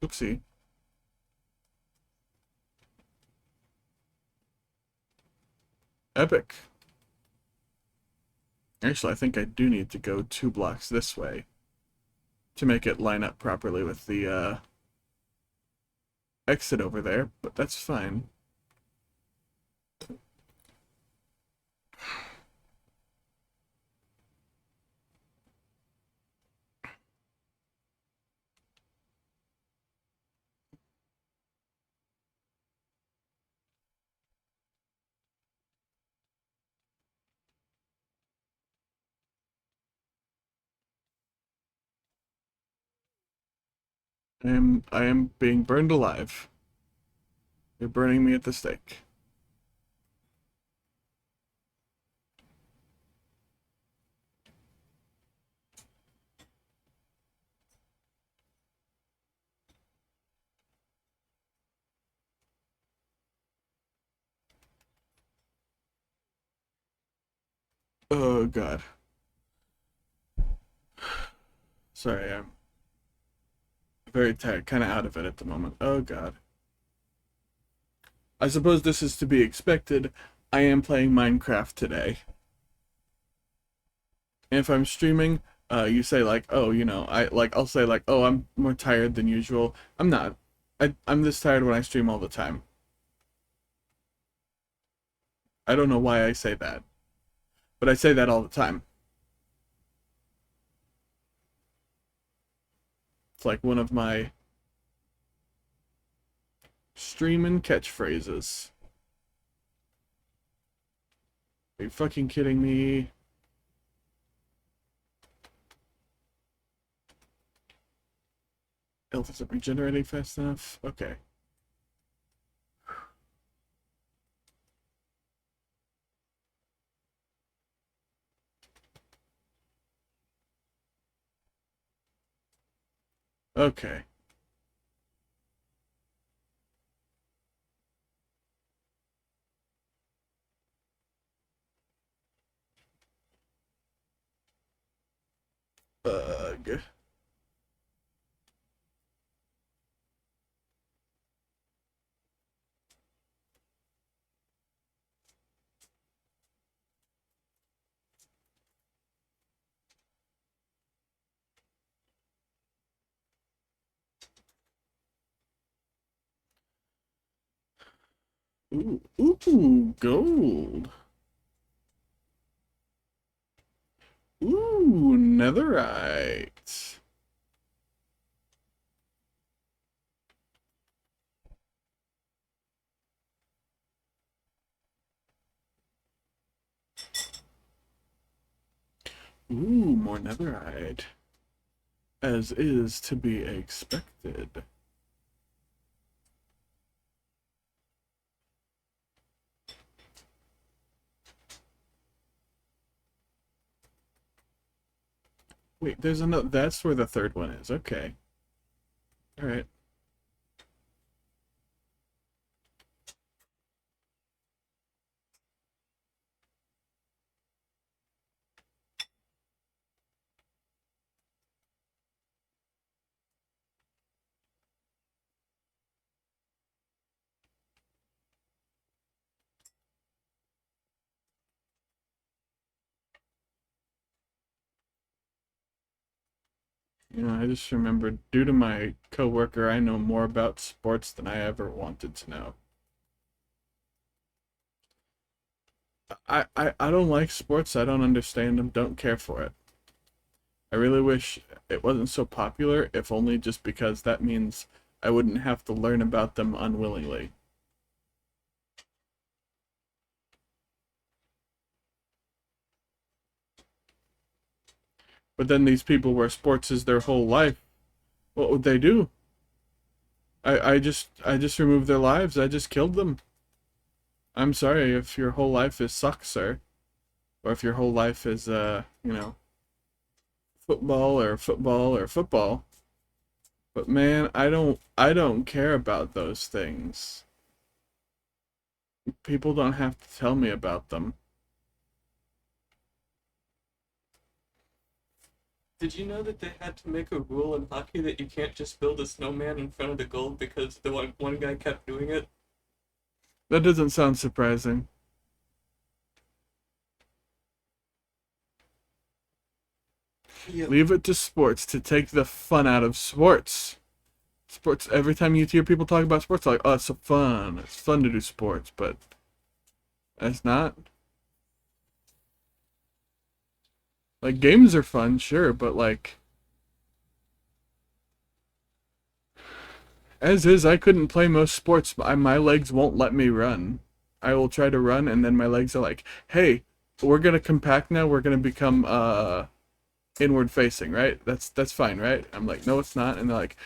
Oopsie. Epic. Actually, I think I do need to go 2 blocks this way to make it line up properly with the exit over there, but that's fine. I am being burned alive. You're burning me at the stake. Oh god. Sorry, I'm very tired, kind of out of it at the moment. Oh god. I suppose this is to be expected. I am playing Minecraft today. And if I'm streaming, you say like, oh, I'll say like, oh, I'm more tired than usual. I'm not. I'm this tired when I stream all the time. I don't know why I say that, but I say that all the time. It's like one of my streaming catchphrases. Are you fucking kidding me? Health isn't regenerating fast enough. Okay. Okay. Ugh. Ooh, gold. Ooh, netherite. Ooh, more netherite. As is to be expected. Wait, there's another. That's where the third one is. Okay. All right. I just remembered, due to my coworker, I know more about sports than I ever wanted to know. I don't like sports. I don't understand them. Don't care for it. I really wish it wasn't so popular, if only just because that means I wouldn't have to learn about them unwillingly. But then these people where sports is their whole life, what would they do? I just removed their lives. I just killed them. I'm sorry if your whole life is suck, sir. Or if your whole life is football or football or football. But man, I don't care about those things. People don't have to tell me about them. Did you know that they had to make a rule in hockey that you can't just build a snowman in front of the goal because the one guy kept doing it? That doesn't sound surprising. Yep. Leave it to sports to take the fun out of sports. Sports, every time you hear people talk about sports, like, oh, it's so fun. It's fun to do sports, but it's not. Like, games are fun, sure, but like, as is, I couldn't play most sports. My legs won't let me run. I will try to run, and then my legs are like, hey, we're gonna compact now. We're gonna become inward facing, right? That's fine, right? I'm like, no, it's not. And they're like,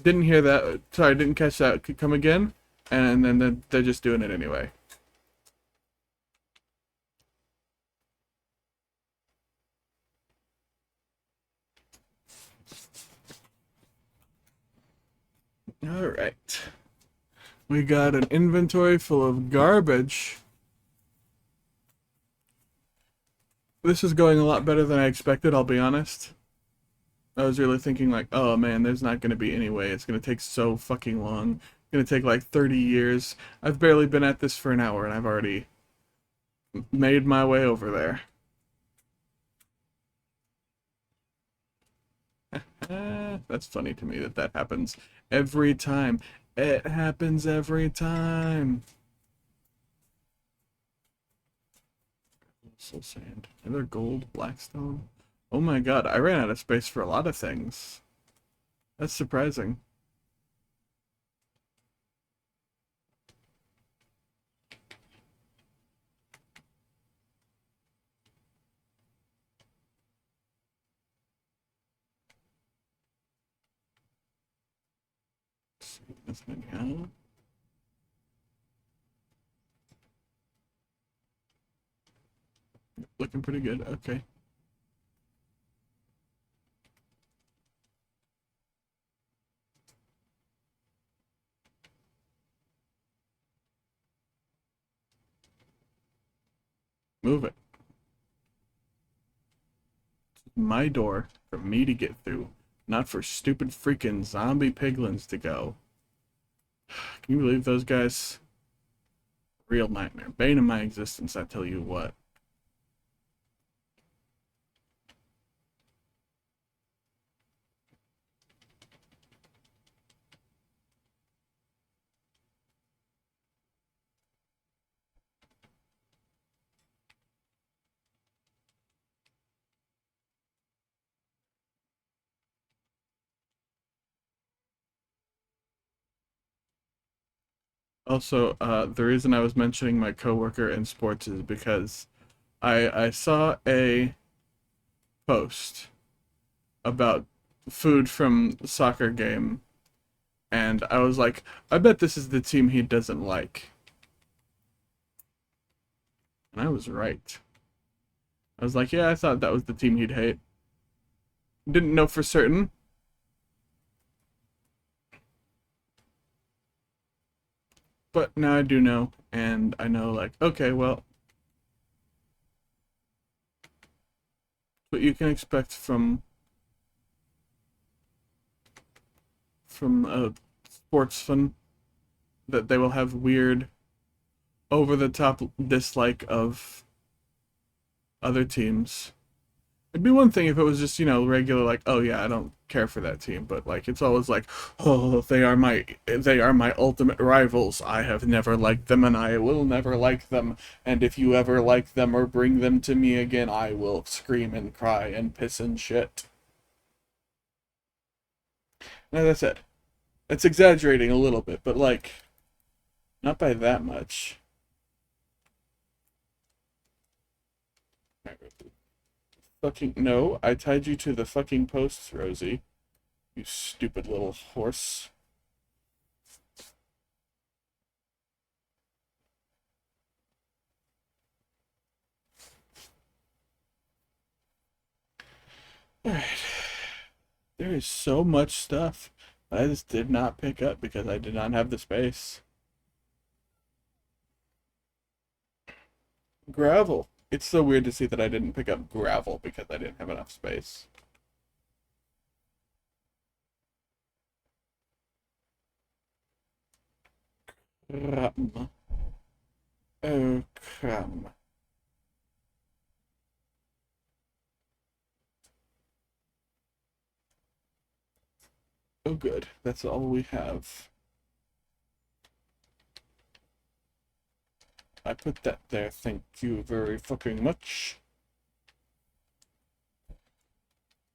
didn't hear that. Sorry, didn't catch that. Could come again? And then they're just doing it anyway. All right. We got an inventory full of garbage. This is going a lot better than I expected, I'll be honest. I was really thinking like, oh man, there's not going to be any way. It's going to take so fucking long. It's going to take like 30 years. I've barely been at this for an hour and I've already made my way over there. That's funny to me that that happens every time. It happens every time. Soul sand. Another gold, blackstone. Oh my god, I ran out of space for a lot of things. That's surprising. Nothing out. Looking pretty good. Okay. Move it. My door for me to get through, not for stupid freaking zombie piglins to go. Can you believe those guys? Real nightmare. Bane of my existence, I tell you what. Also, the reason I was mentioning my coworker in sports is because I saw a post about food from the soccer game, and I was like, I bet this is the team he doesn't like. And I was right. I was like, yeah, I thought that was the team he'd hate. Didn't know for certain, but now I do know, and I know like, okay, well, what you can expect from a sports fan, that they will have weird, over the top dislike of other teams. It'd be one thing if it was just, regular, like, oh yeah, I don't care for that team, but like it's always like, oh, they are my ultimate rivals. I have never liked them and I will never like them. And if you ever like them or bring them to me again, I will scream and cry and piss and shit. And as I said, it's exaggerating a little bit, but like not by that much. Fucking no, I tied you to the fucking posts, Rosie. You stupid little horse. Alright. There is so much stuff I just did not pick up because I did not have the space. Gravel. It's so weird to see that I didn't pick up gravel because I didn't have enough space. Crumb. Oh, crumb. Oh, good. That's all we have. I put that there. Thank you very fucking much.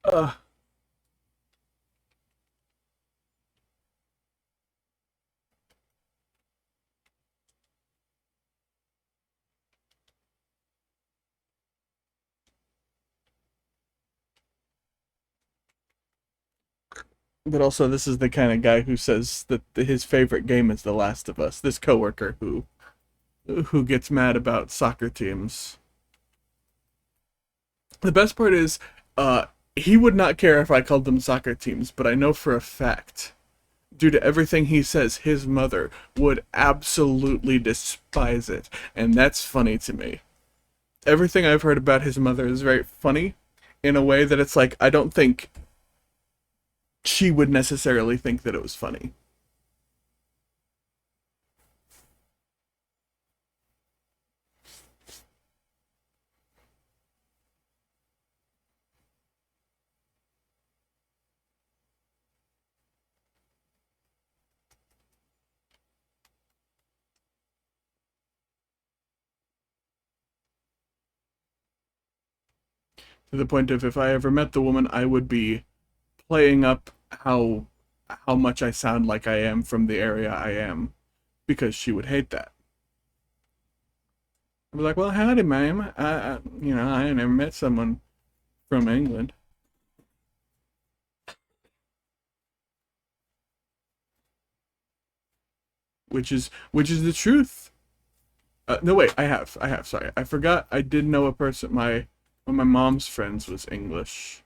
Uh, but also, this is the kind of guy who says that his favorite game is The Last of Us. This coworker who gets mad about soccer teams. The best part is, he would not care if I called them soccer teams, but I know for a fact, due to everything he says, his mother would absolutely despise it, and that's funny to me. Everything I've heard about his mother is very funny, in a way that it's like, I don't think she would necessarily think that it was funny. To the point of, if I ever met the woman, I would be playing up how much I sound like I am from the area I am, because she would hate that. I'd be like, well, howdy, ma'am. I never met someone from England, which is the truth. No, wait, I have. Sorry, I forgot. I did know a person. One of my mom's friends was English.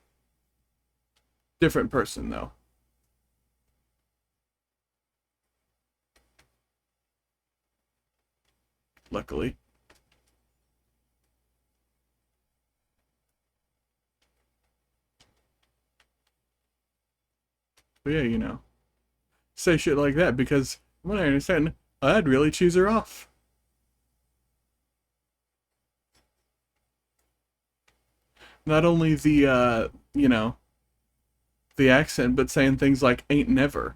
Different person though. Luckily, but yeah, say shit like that because, from what I understand, I'd really cheese her off. Not only the accent, but saying things like "ain't never."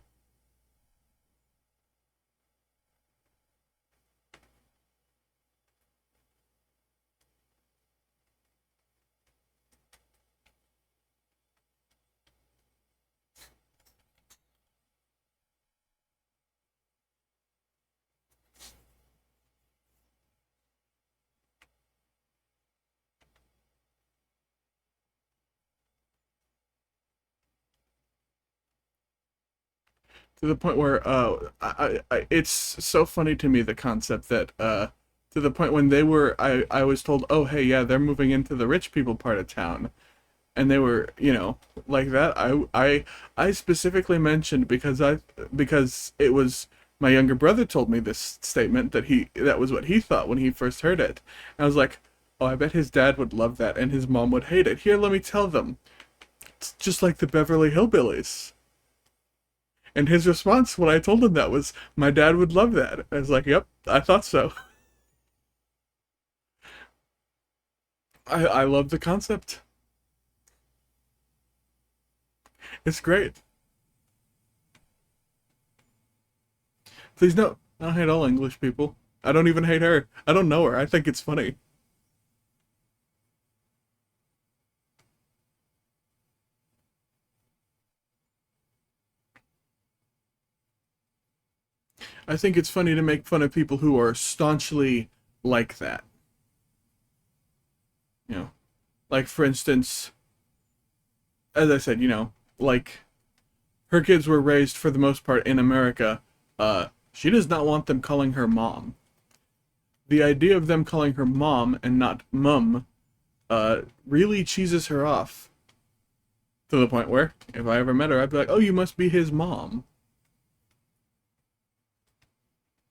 To the point where it's so funny to me, the concept that to the point when I was told, oh hey, yeah, they're moving into the rich people part of town, and they were, like that. I specifically mentioned because it was my younger brother told me this statement that was what he thought when he first heard it. And I was like, oh, I bet his dad would love that and his mom would hate it. Here, let me tell them. It's just like the Beverly Hillbillies. And his response when I told him that was, my dad would love that. I was like, yep, I thought so. I love the concept. It's great. Please no, I don't hate all English people. I don't even hate her. I don't know her. I think it's funny. I think it's funny to make fun of people who are staunchly like that. You know, like for instance, as I said, like her kids were raised for the most part in America. She does not want them calling her mom. The idea of them calling her mom and not mum, really cheeses her off. To the point where, if I ever met her, I'd be like, oh, you must be his mom.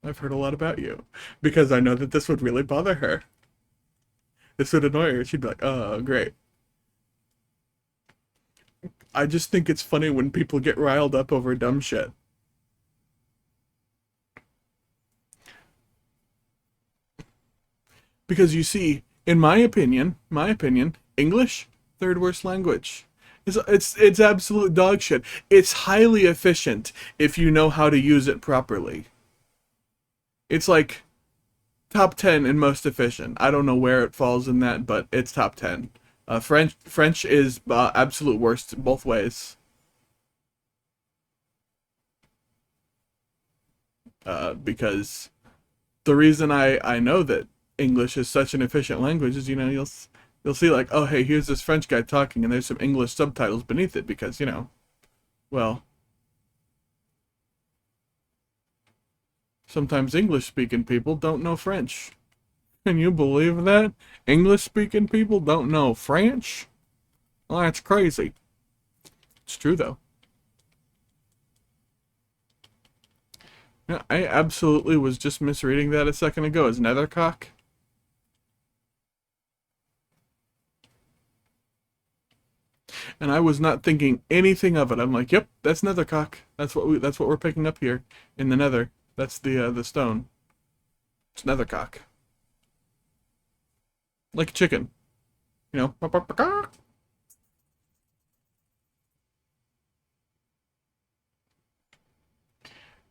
I've heard a lot about you. Because I know that this would really bother her. This would annoy her. She'd be like, oh, great. I just think it's funny when people get riled up over dumb shit. Because you see, in my opinion, English, third worst language. It's absolute dog shit. It's highly efficient if you know how to use it properly. It's like top 10 in most efficient. I don't know where it falls in that, but it's top 10. French is absolute worst both ways. Because the reason I know that English is such an efficient language is, you'll see like, oh, hey, here's this French guy talking and there's some English subtitles beneath it because, well, sometimes English speaking people don't know French. Can you believe that? English speaking people don't know French? Well, that's crazy. It's true though. Yeah, I absolutely was just misreading that a second ago as nethercock. And I was not thinking anything of it. I'm like, yep, that's nethercock. That's what we're picking up here in the nether. That's the stone. It's nethercock. Like a chicken. You know.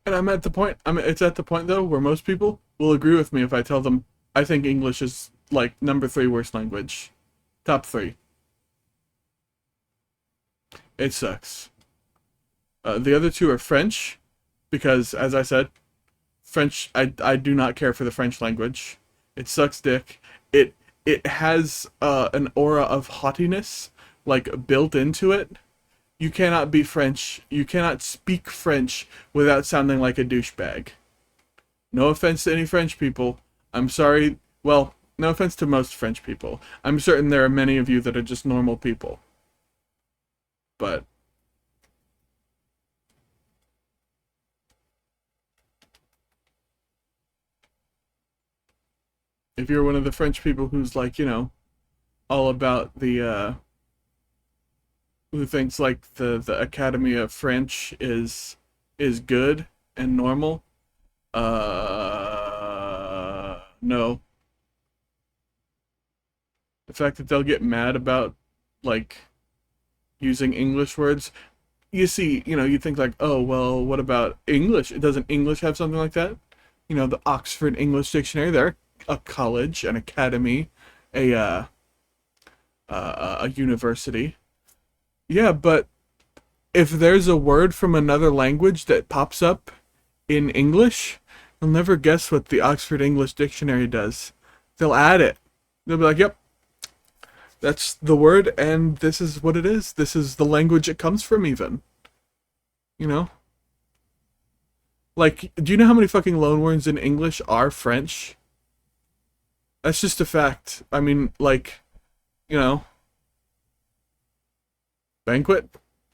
And it's at the point though where most people will agree with me if I tell them I think English is like number 3 worst language. Top 3. It sucks. The other two are French, because as I said, French, I do not care for the French language. It sucks dick. It has an aura of haughtiness like built into it. You cannot be French. You cannot speak French without sounding like a douchebag. No offense to any French people. I'm sorry. Well, no offense to most French people. I'm certain there are many of you that are just normal people. But if you're one of the French people who's like, all about who thinks like the Academy of French is good and normal, no. The fact that they'll get mad about like using English words, you see, you think like, oh well, what about English? Doesn't English have something like that? The Oxford English Dictionary. They're a college, an academy, a a university. Yeah, but if there's a word from another language that pops up in English, you'll never guess what the Oxford English Dictionary does. They'll add it. They'll be like, yep, that's the word, and this is what it is. This is the language it comes from, even. You know? Like, do you know how many fucking loanwords in English are French? That's just a fact. I mean, like, you know, Banquet?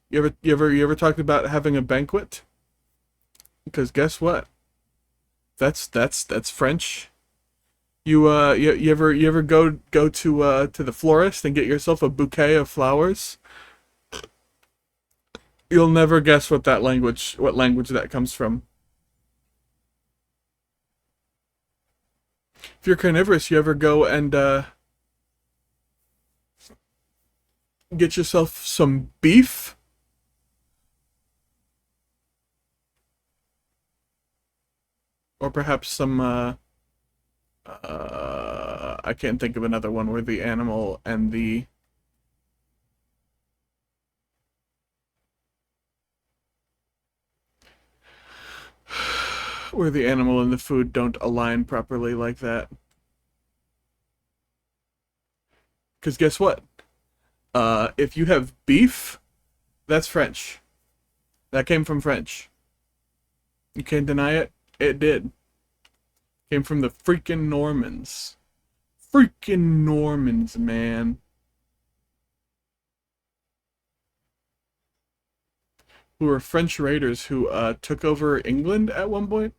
You ever talked about having a banquet? Because guess what? That's French. You ever go to the florist and get yourself a bouquet of flowers? You'll never guess what language that comes from. If you're carnivorous, you ever go and get yourself some beef? Or perhaps some I can't think of another one where the animal and the where the animal and the food don't align properly like that. Because guess what? If you have beef, that's French. That came from French. You can't deny it. It did. Came from the freaking Normans. Freaking Normans, man. Who were French raiders who took over England at one point.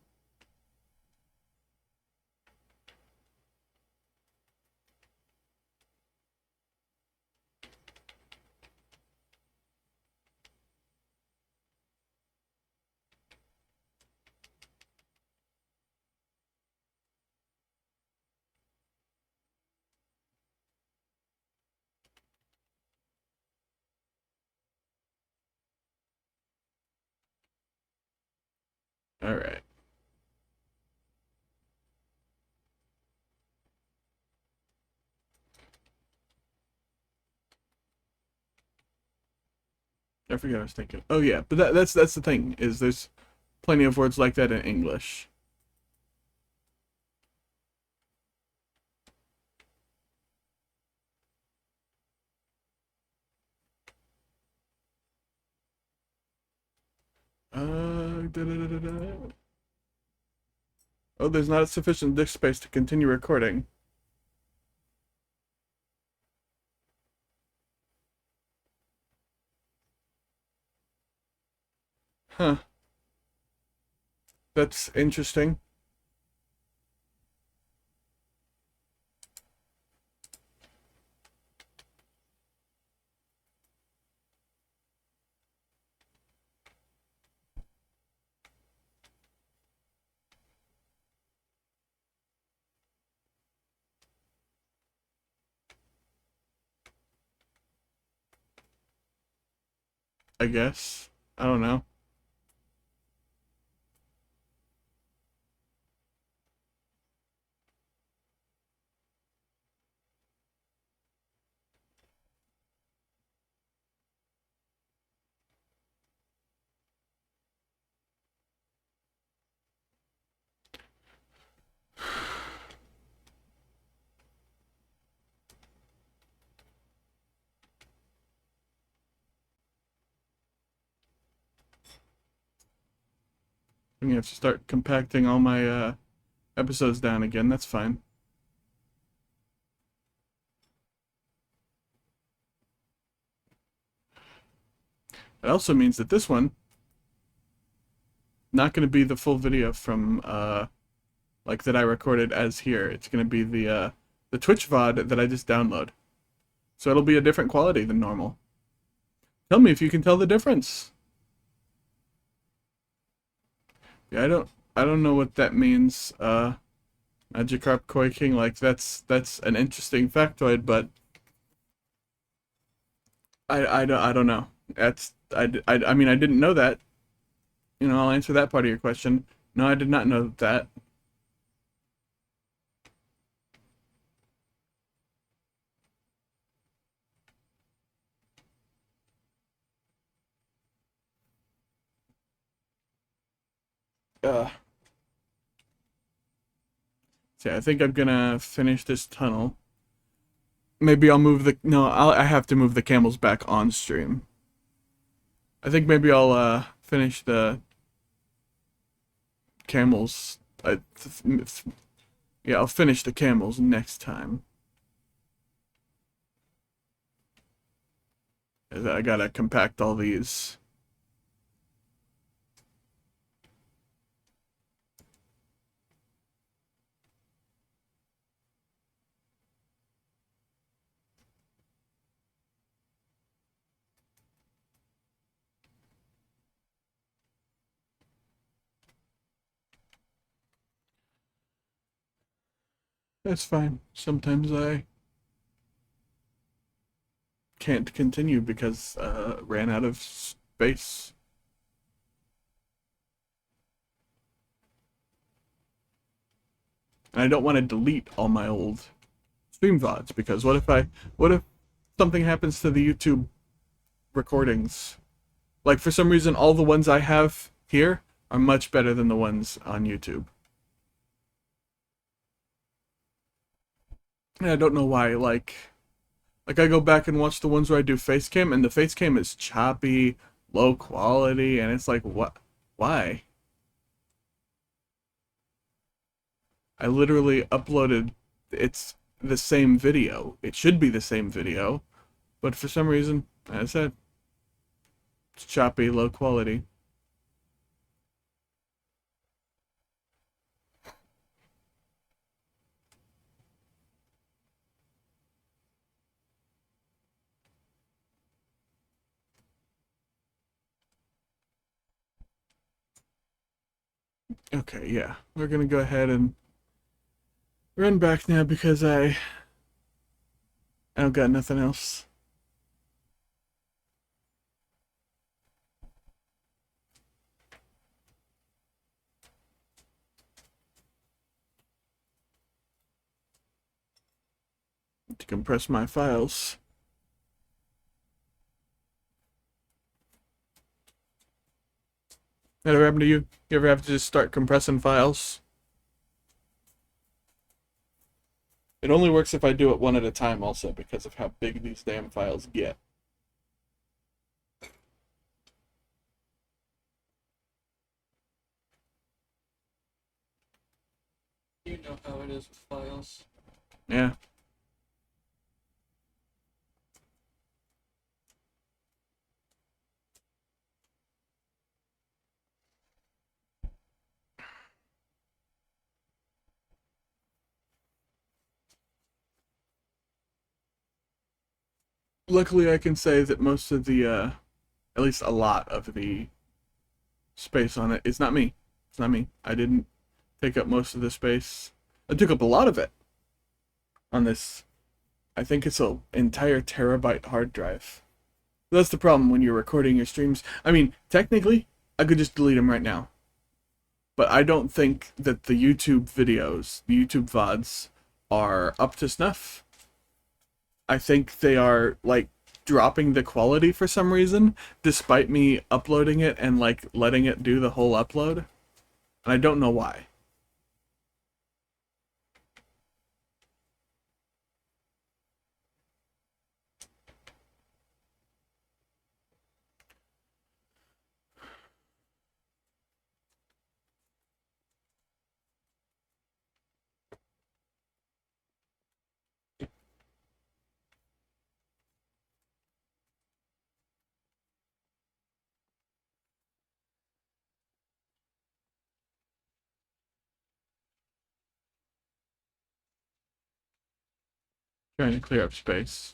All right. I forget what I was thinking. Oh yeah, but that's the thing is there's plenty of words like that in English. Da, da, da, da. Oh, there's not sufficient disk space to continue recording. Huh. That's interesting. I guess. I don't know. I'm gonna have to start compacting all my episodes down again. That's fine. It also means that this one not gonna be the full video from like that I recorded as here. It's gonna be the Twitch VOD that I just download. So it'll be a different quality than normal. Tell me if you can tell the difference. Yeah, I don't know what that means. Magikarp quaking, like that's an interesting factoid, but I don't know. I mean I didn't know that. You know, I'll answer that part of your question. No, I did not know that. Uh, so I think I'm gonna finish this tunnel. Maybe I'll move the no. I have to move the camels back on stream. I think maybe I'll finish the camels. Yeah, I'll finish the camels next time. I gotta compact all these. That's fine. Sometimes I can't continue because ran out of space. And I don't want to delete all my old stream VODs because what if something happens to the YouTube recordings? Like for some reason all the ones I have here are much better than the ones on YouTube. And I don't know why, like I go back and watch the ones where I do face cam and the face cam is choppy, low quality, and it's like what why? I literally uploaded it's the same video. It should be the same video, but for some reason, as I said, it's choppy, low quality. Okay, yeah. We're gonna go ahead and run back now because I don't got nothing else. To compress my files. That ever happened to you? You ever have to just start compressing files? It only works if I do it one at a time also because of how big these damn files get. You know how it is with files. Yeah. Luckily I can say that most of the at least a lot of the space on it is not me. It's not me. I didn't take up most of the space. I took up a lot of it on this. I think it's an entire terabyte hard drive. That's the problem when you're recording your streams. I mean, technically, I could just delete them right now. But I don't think that the YouTube videos, the YouTube VODs, are up to snuff. I think they are, like, dropping the quality for some reason, despite me uploading it and, like, letting it do the whole upload. And I don't know why. Trying to clear up space.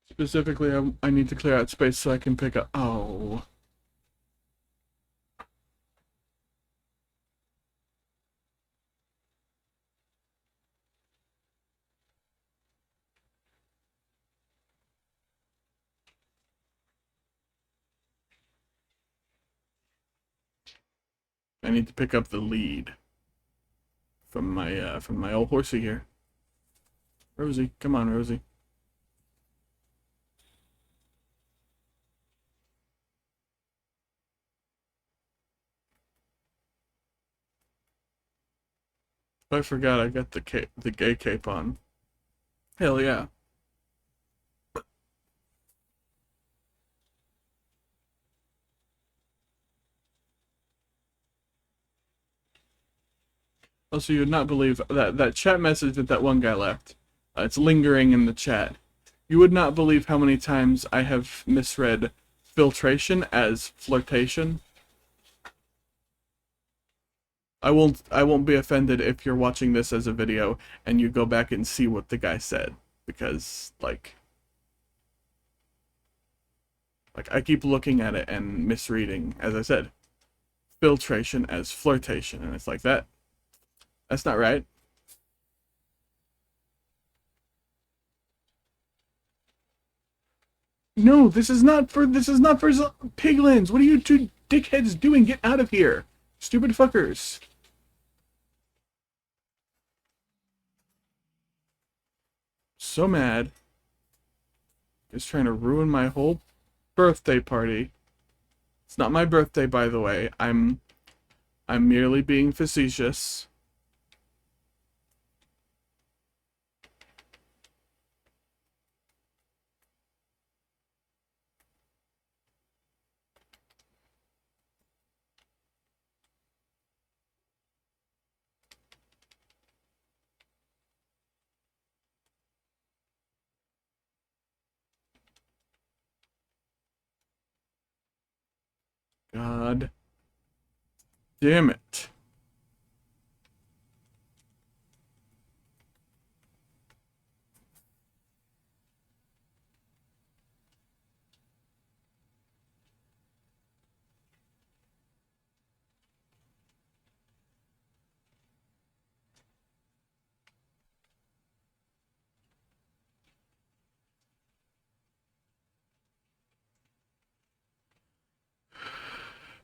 Specifically, I need to clear out space so I can pick up. Oh. I need to pick up the lead from my old horsey here. Rosie, come on, Rosie. I forgot I got the gay cape on. Hell yeah. Also, you would not believe that chat message that one guy left. It's lingering in the chat. You would not believe how many times I have misread filtration as flirtation. I won't be offended if you're watching this as a video and you go back and see what the guy said, because like I keep looking at it and misreading, as I said, filtration as flirtation, and it's like that's not right. No, this is not for piglins. What are you two dickheads doing? Get out of here. Stupid fuckers. So mad. Just trying to ruin my whole birthday party. It's not my birthday, by the way. I'm merely being facetious. God damn it.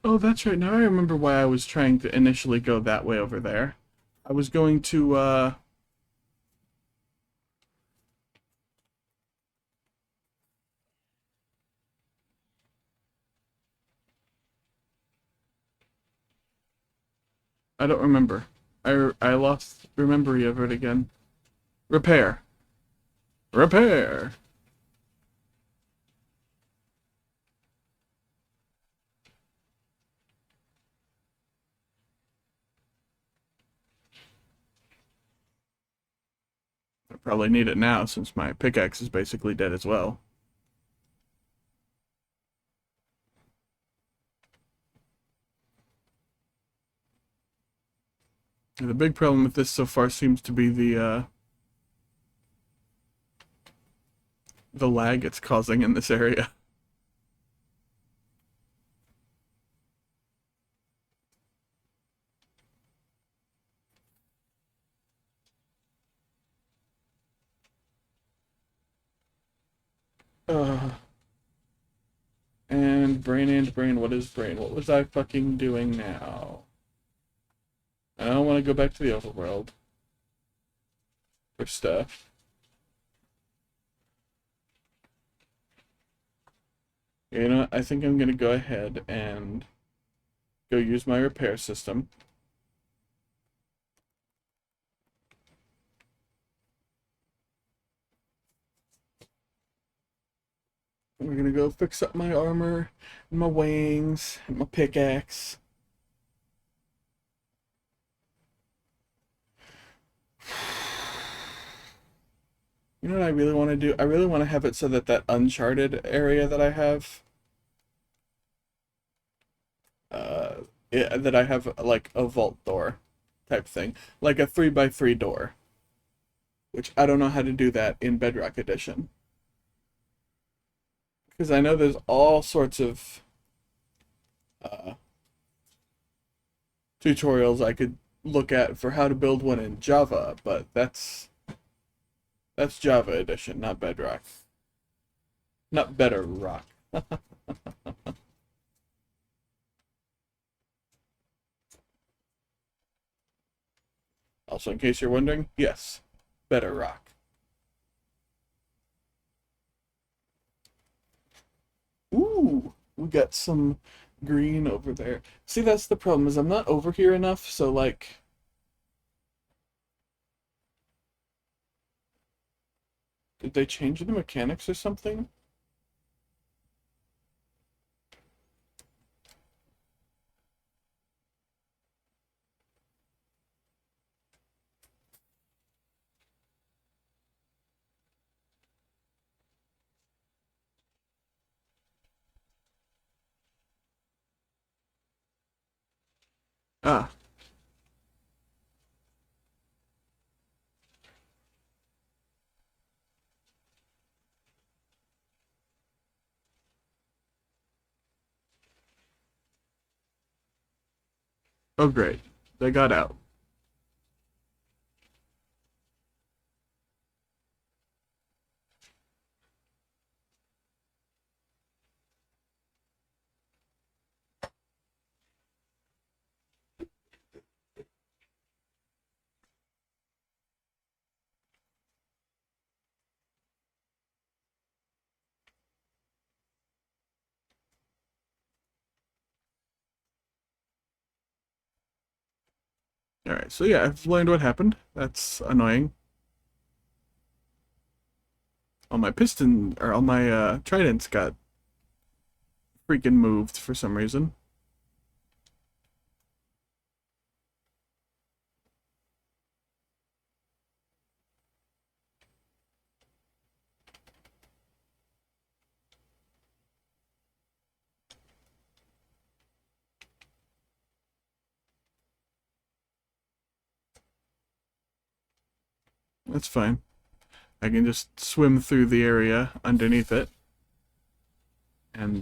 Oh, that's right. Now I remember why I was trying to initially go that way over there. I was going to, I don't remember. I lost memory of it again. Repair. Repair. I probably need it now since my pickaxe is basically dead as well. The big problem with this so far seems to be the lag it's causing in this area. Uh, and brain, what is brain? What was I fucking doing now? I don't want to go back to the overworld for stuff. You know what? I think I'm gonna go ahead and go use my repair system. We're gonna go fix up my armor, and my wings, and my pickaxe. You know what I really want to do? I really want to have it so that that Uncharted area that I have, that I have like a vault door type thing, like a 3x3 door, which I don't know how to do that in Bedrock Edition. Because I know there's all sorts of uh, tutorials I could look at for how to build one in Java, but that's Java Edition, not Bedrock. Not Better Rock. Also, in case you're wondering, yes, Better Rock. Ooh, we got some green over there. See, that's the problem, is I'm not over here enough, so like did they change the mechanics or something? Ah, oh great. They got out. Alright, so yeah, I've learned what happened. That's annoying. All my piston, or all my tridents got freaking moved for some reason. That's fine. I can just swim through the area underneath it and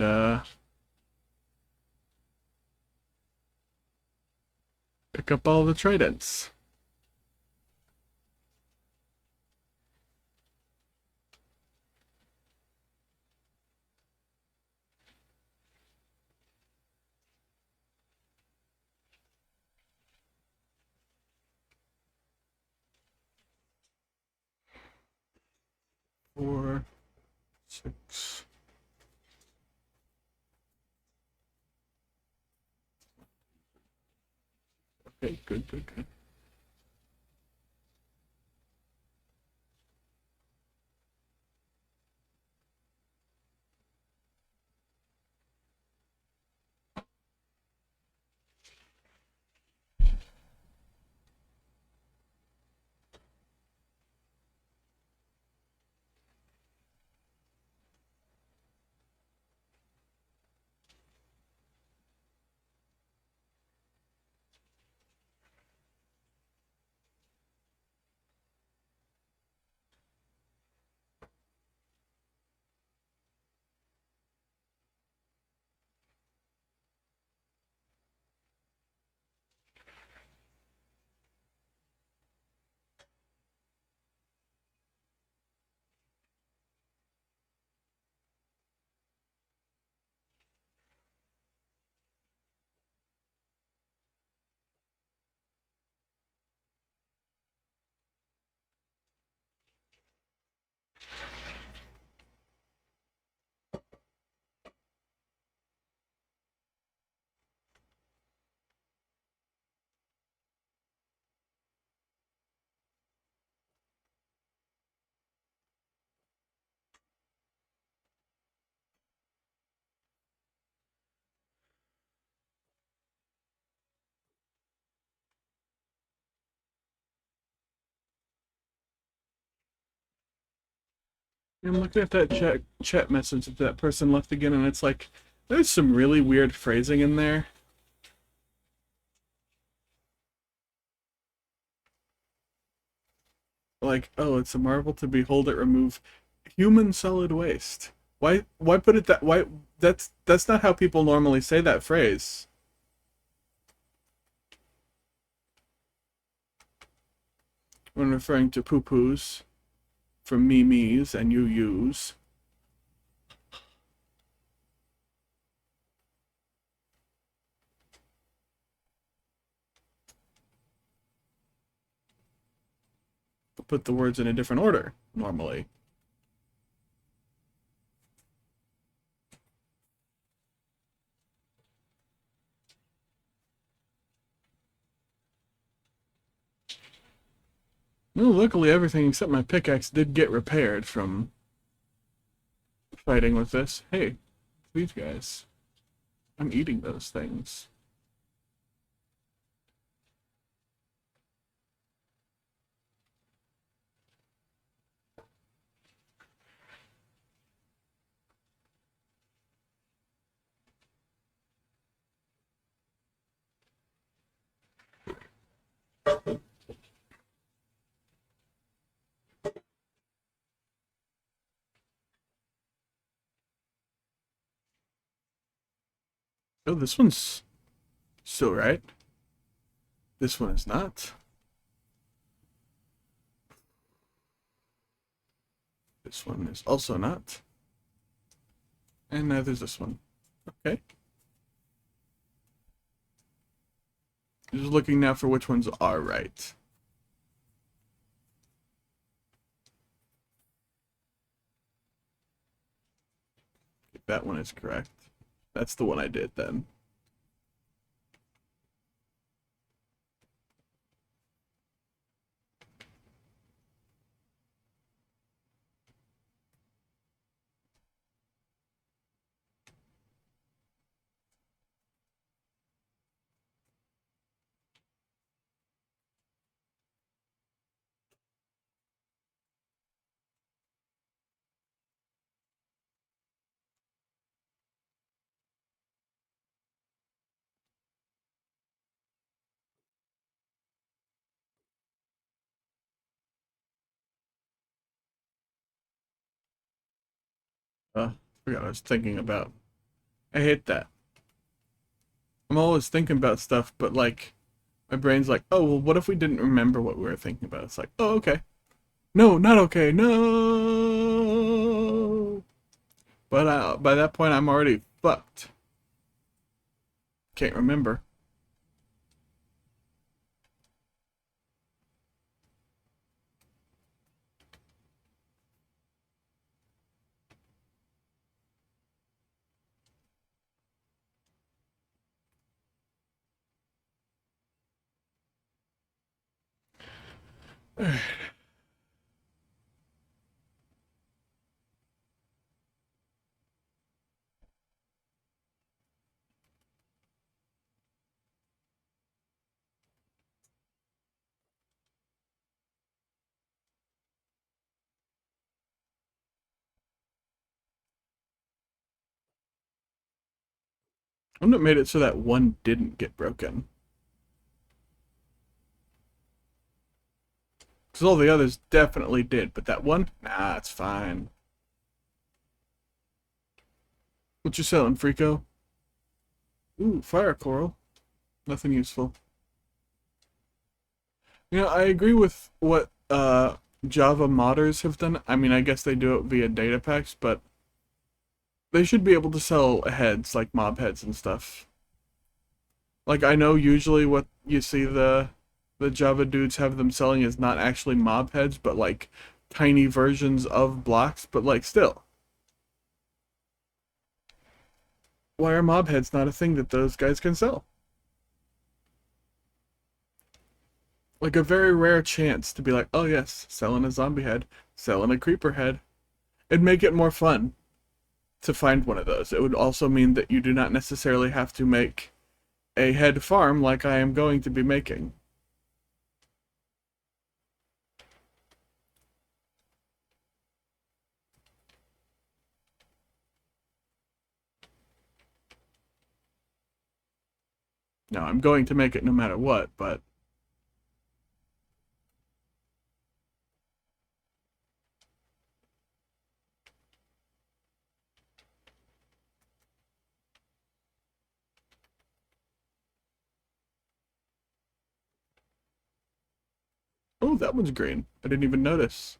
pick up all the tridents. Four, six. Okay, good, good, good. I'm looking at that chat message that that person left again, and it's like there's some really weird phrasing in there. Like, oh, it's a marvel to behold it remove human solid waste. Why put it that why that's not how people normally say that phrase. When referring to poo-poos from me's and you-yous. Put the words in a different order, normally. Well, luckily everything except my pickaxe did get repaired from fighting with this. Hey, these guys. I'm eating those things. Oh, this one's still right. This one is not. This one is also not. And neither is this one. Okay. Just looking now for which ones are right. That one is correct. That's the one I did then. I forgot what I was thinking about. I hate that. I'm always thinking about stuff, but like, my brain's like, oh, well, what if we didn't remember what we were thinking about? It's like, oh, okay. No, not okay. No. But by that point, I'm already fucked. Can't remember. I wouldn't have made it so that one didn't get broken. Because all the others definitely did, but that one, nah, it's fine. What you selling, Freako? Ooh, fire coral. Nothing useful. You know, I agree with what Java modders have done. I mean, I guess they do it via data packs, but they should be able to sell heads, like mob heads and stuff. Like, I know usually what you see the Java dudes have them selling is not actually mob heads, but like tiny versions of blocks, but like still. Why are mob heads not a thing that those guys can sell? Like a very rare chance to be like, oh yes, selling a zombie head, selling a creeper head. It'd make it more fun to find one of those. It would also mean that you do not necessarily have to make a head farm like I am going to be making. Now, I'm going to make it no matter what, but oh, that one's green. I didn't even notice.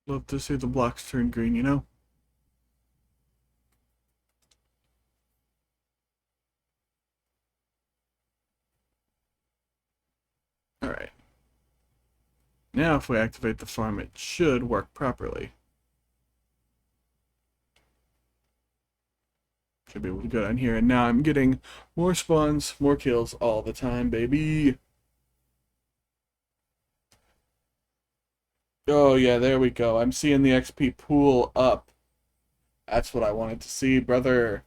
Love to see the blocks turn green, you know? Alright. Now if we activate the farm, it should work properly. Should be able to go down here, and now I'm getting more spawns, more kills all the time, baby. Oh yeah, there we go. I'm seeing the XP pool up That's what I wanted to see, brother.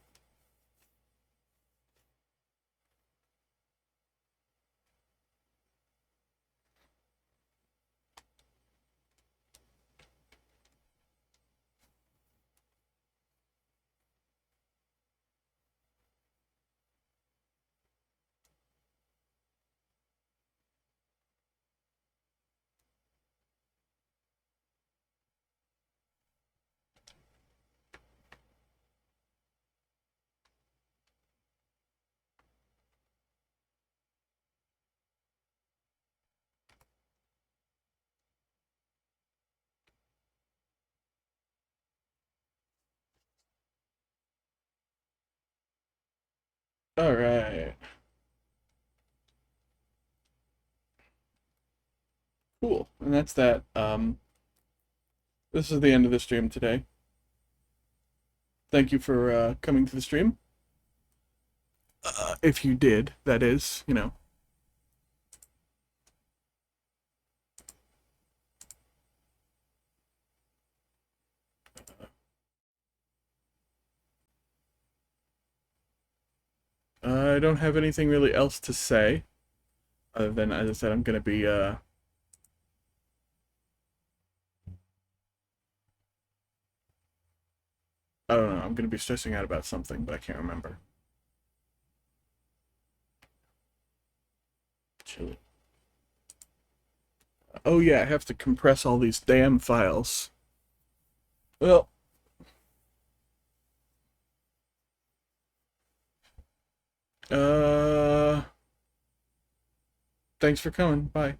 All right. Cool. And that's that. This is the end of the stream today. Thank you for coming to the stream. If you did, that is, you know. I don't have anything really else to say, other than, as I said, I'm gonna be I don't know, I'm gonna be stressing out about something, but I can't remember. Chili. Oh yeah, I have to compress all these damn files. Well, uh, thanks for coming. Bye.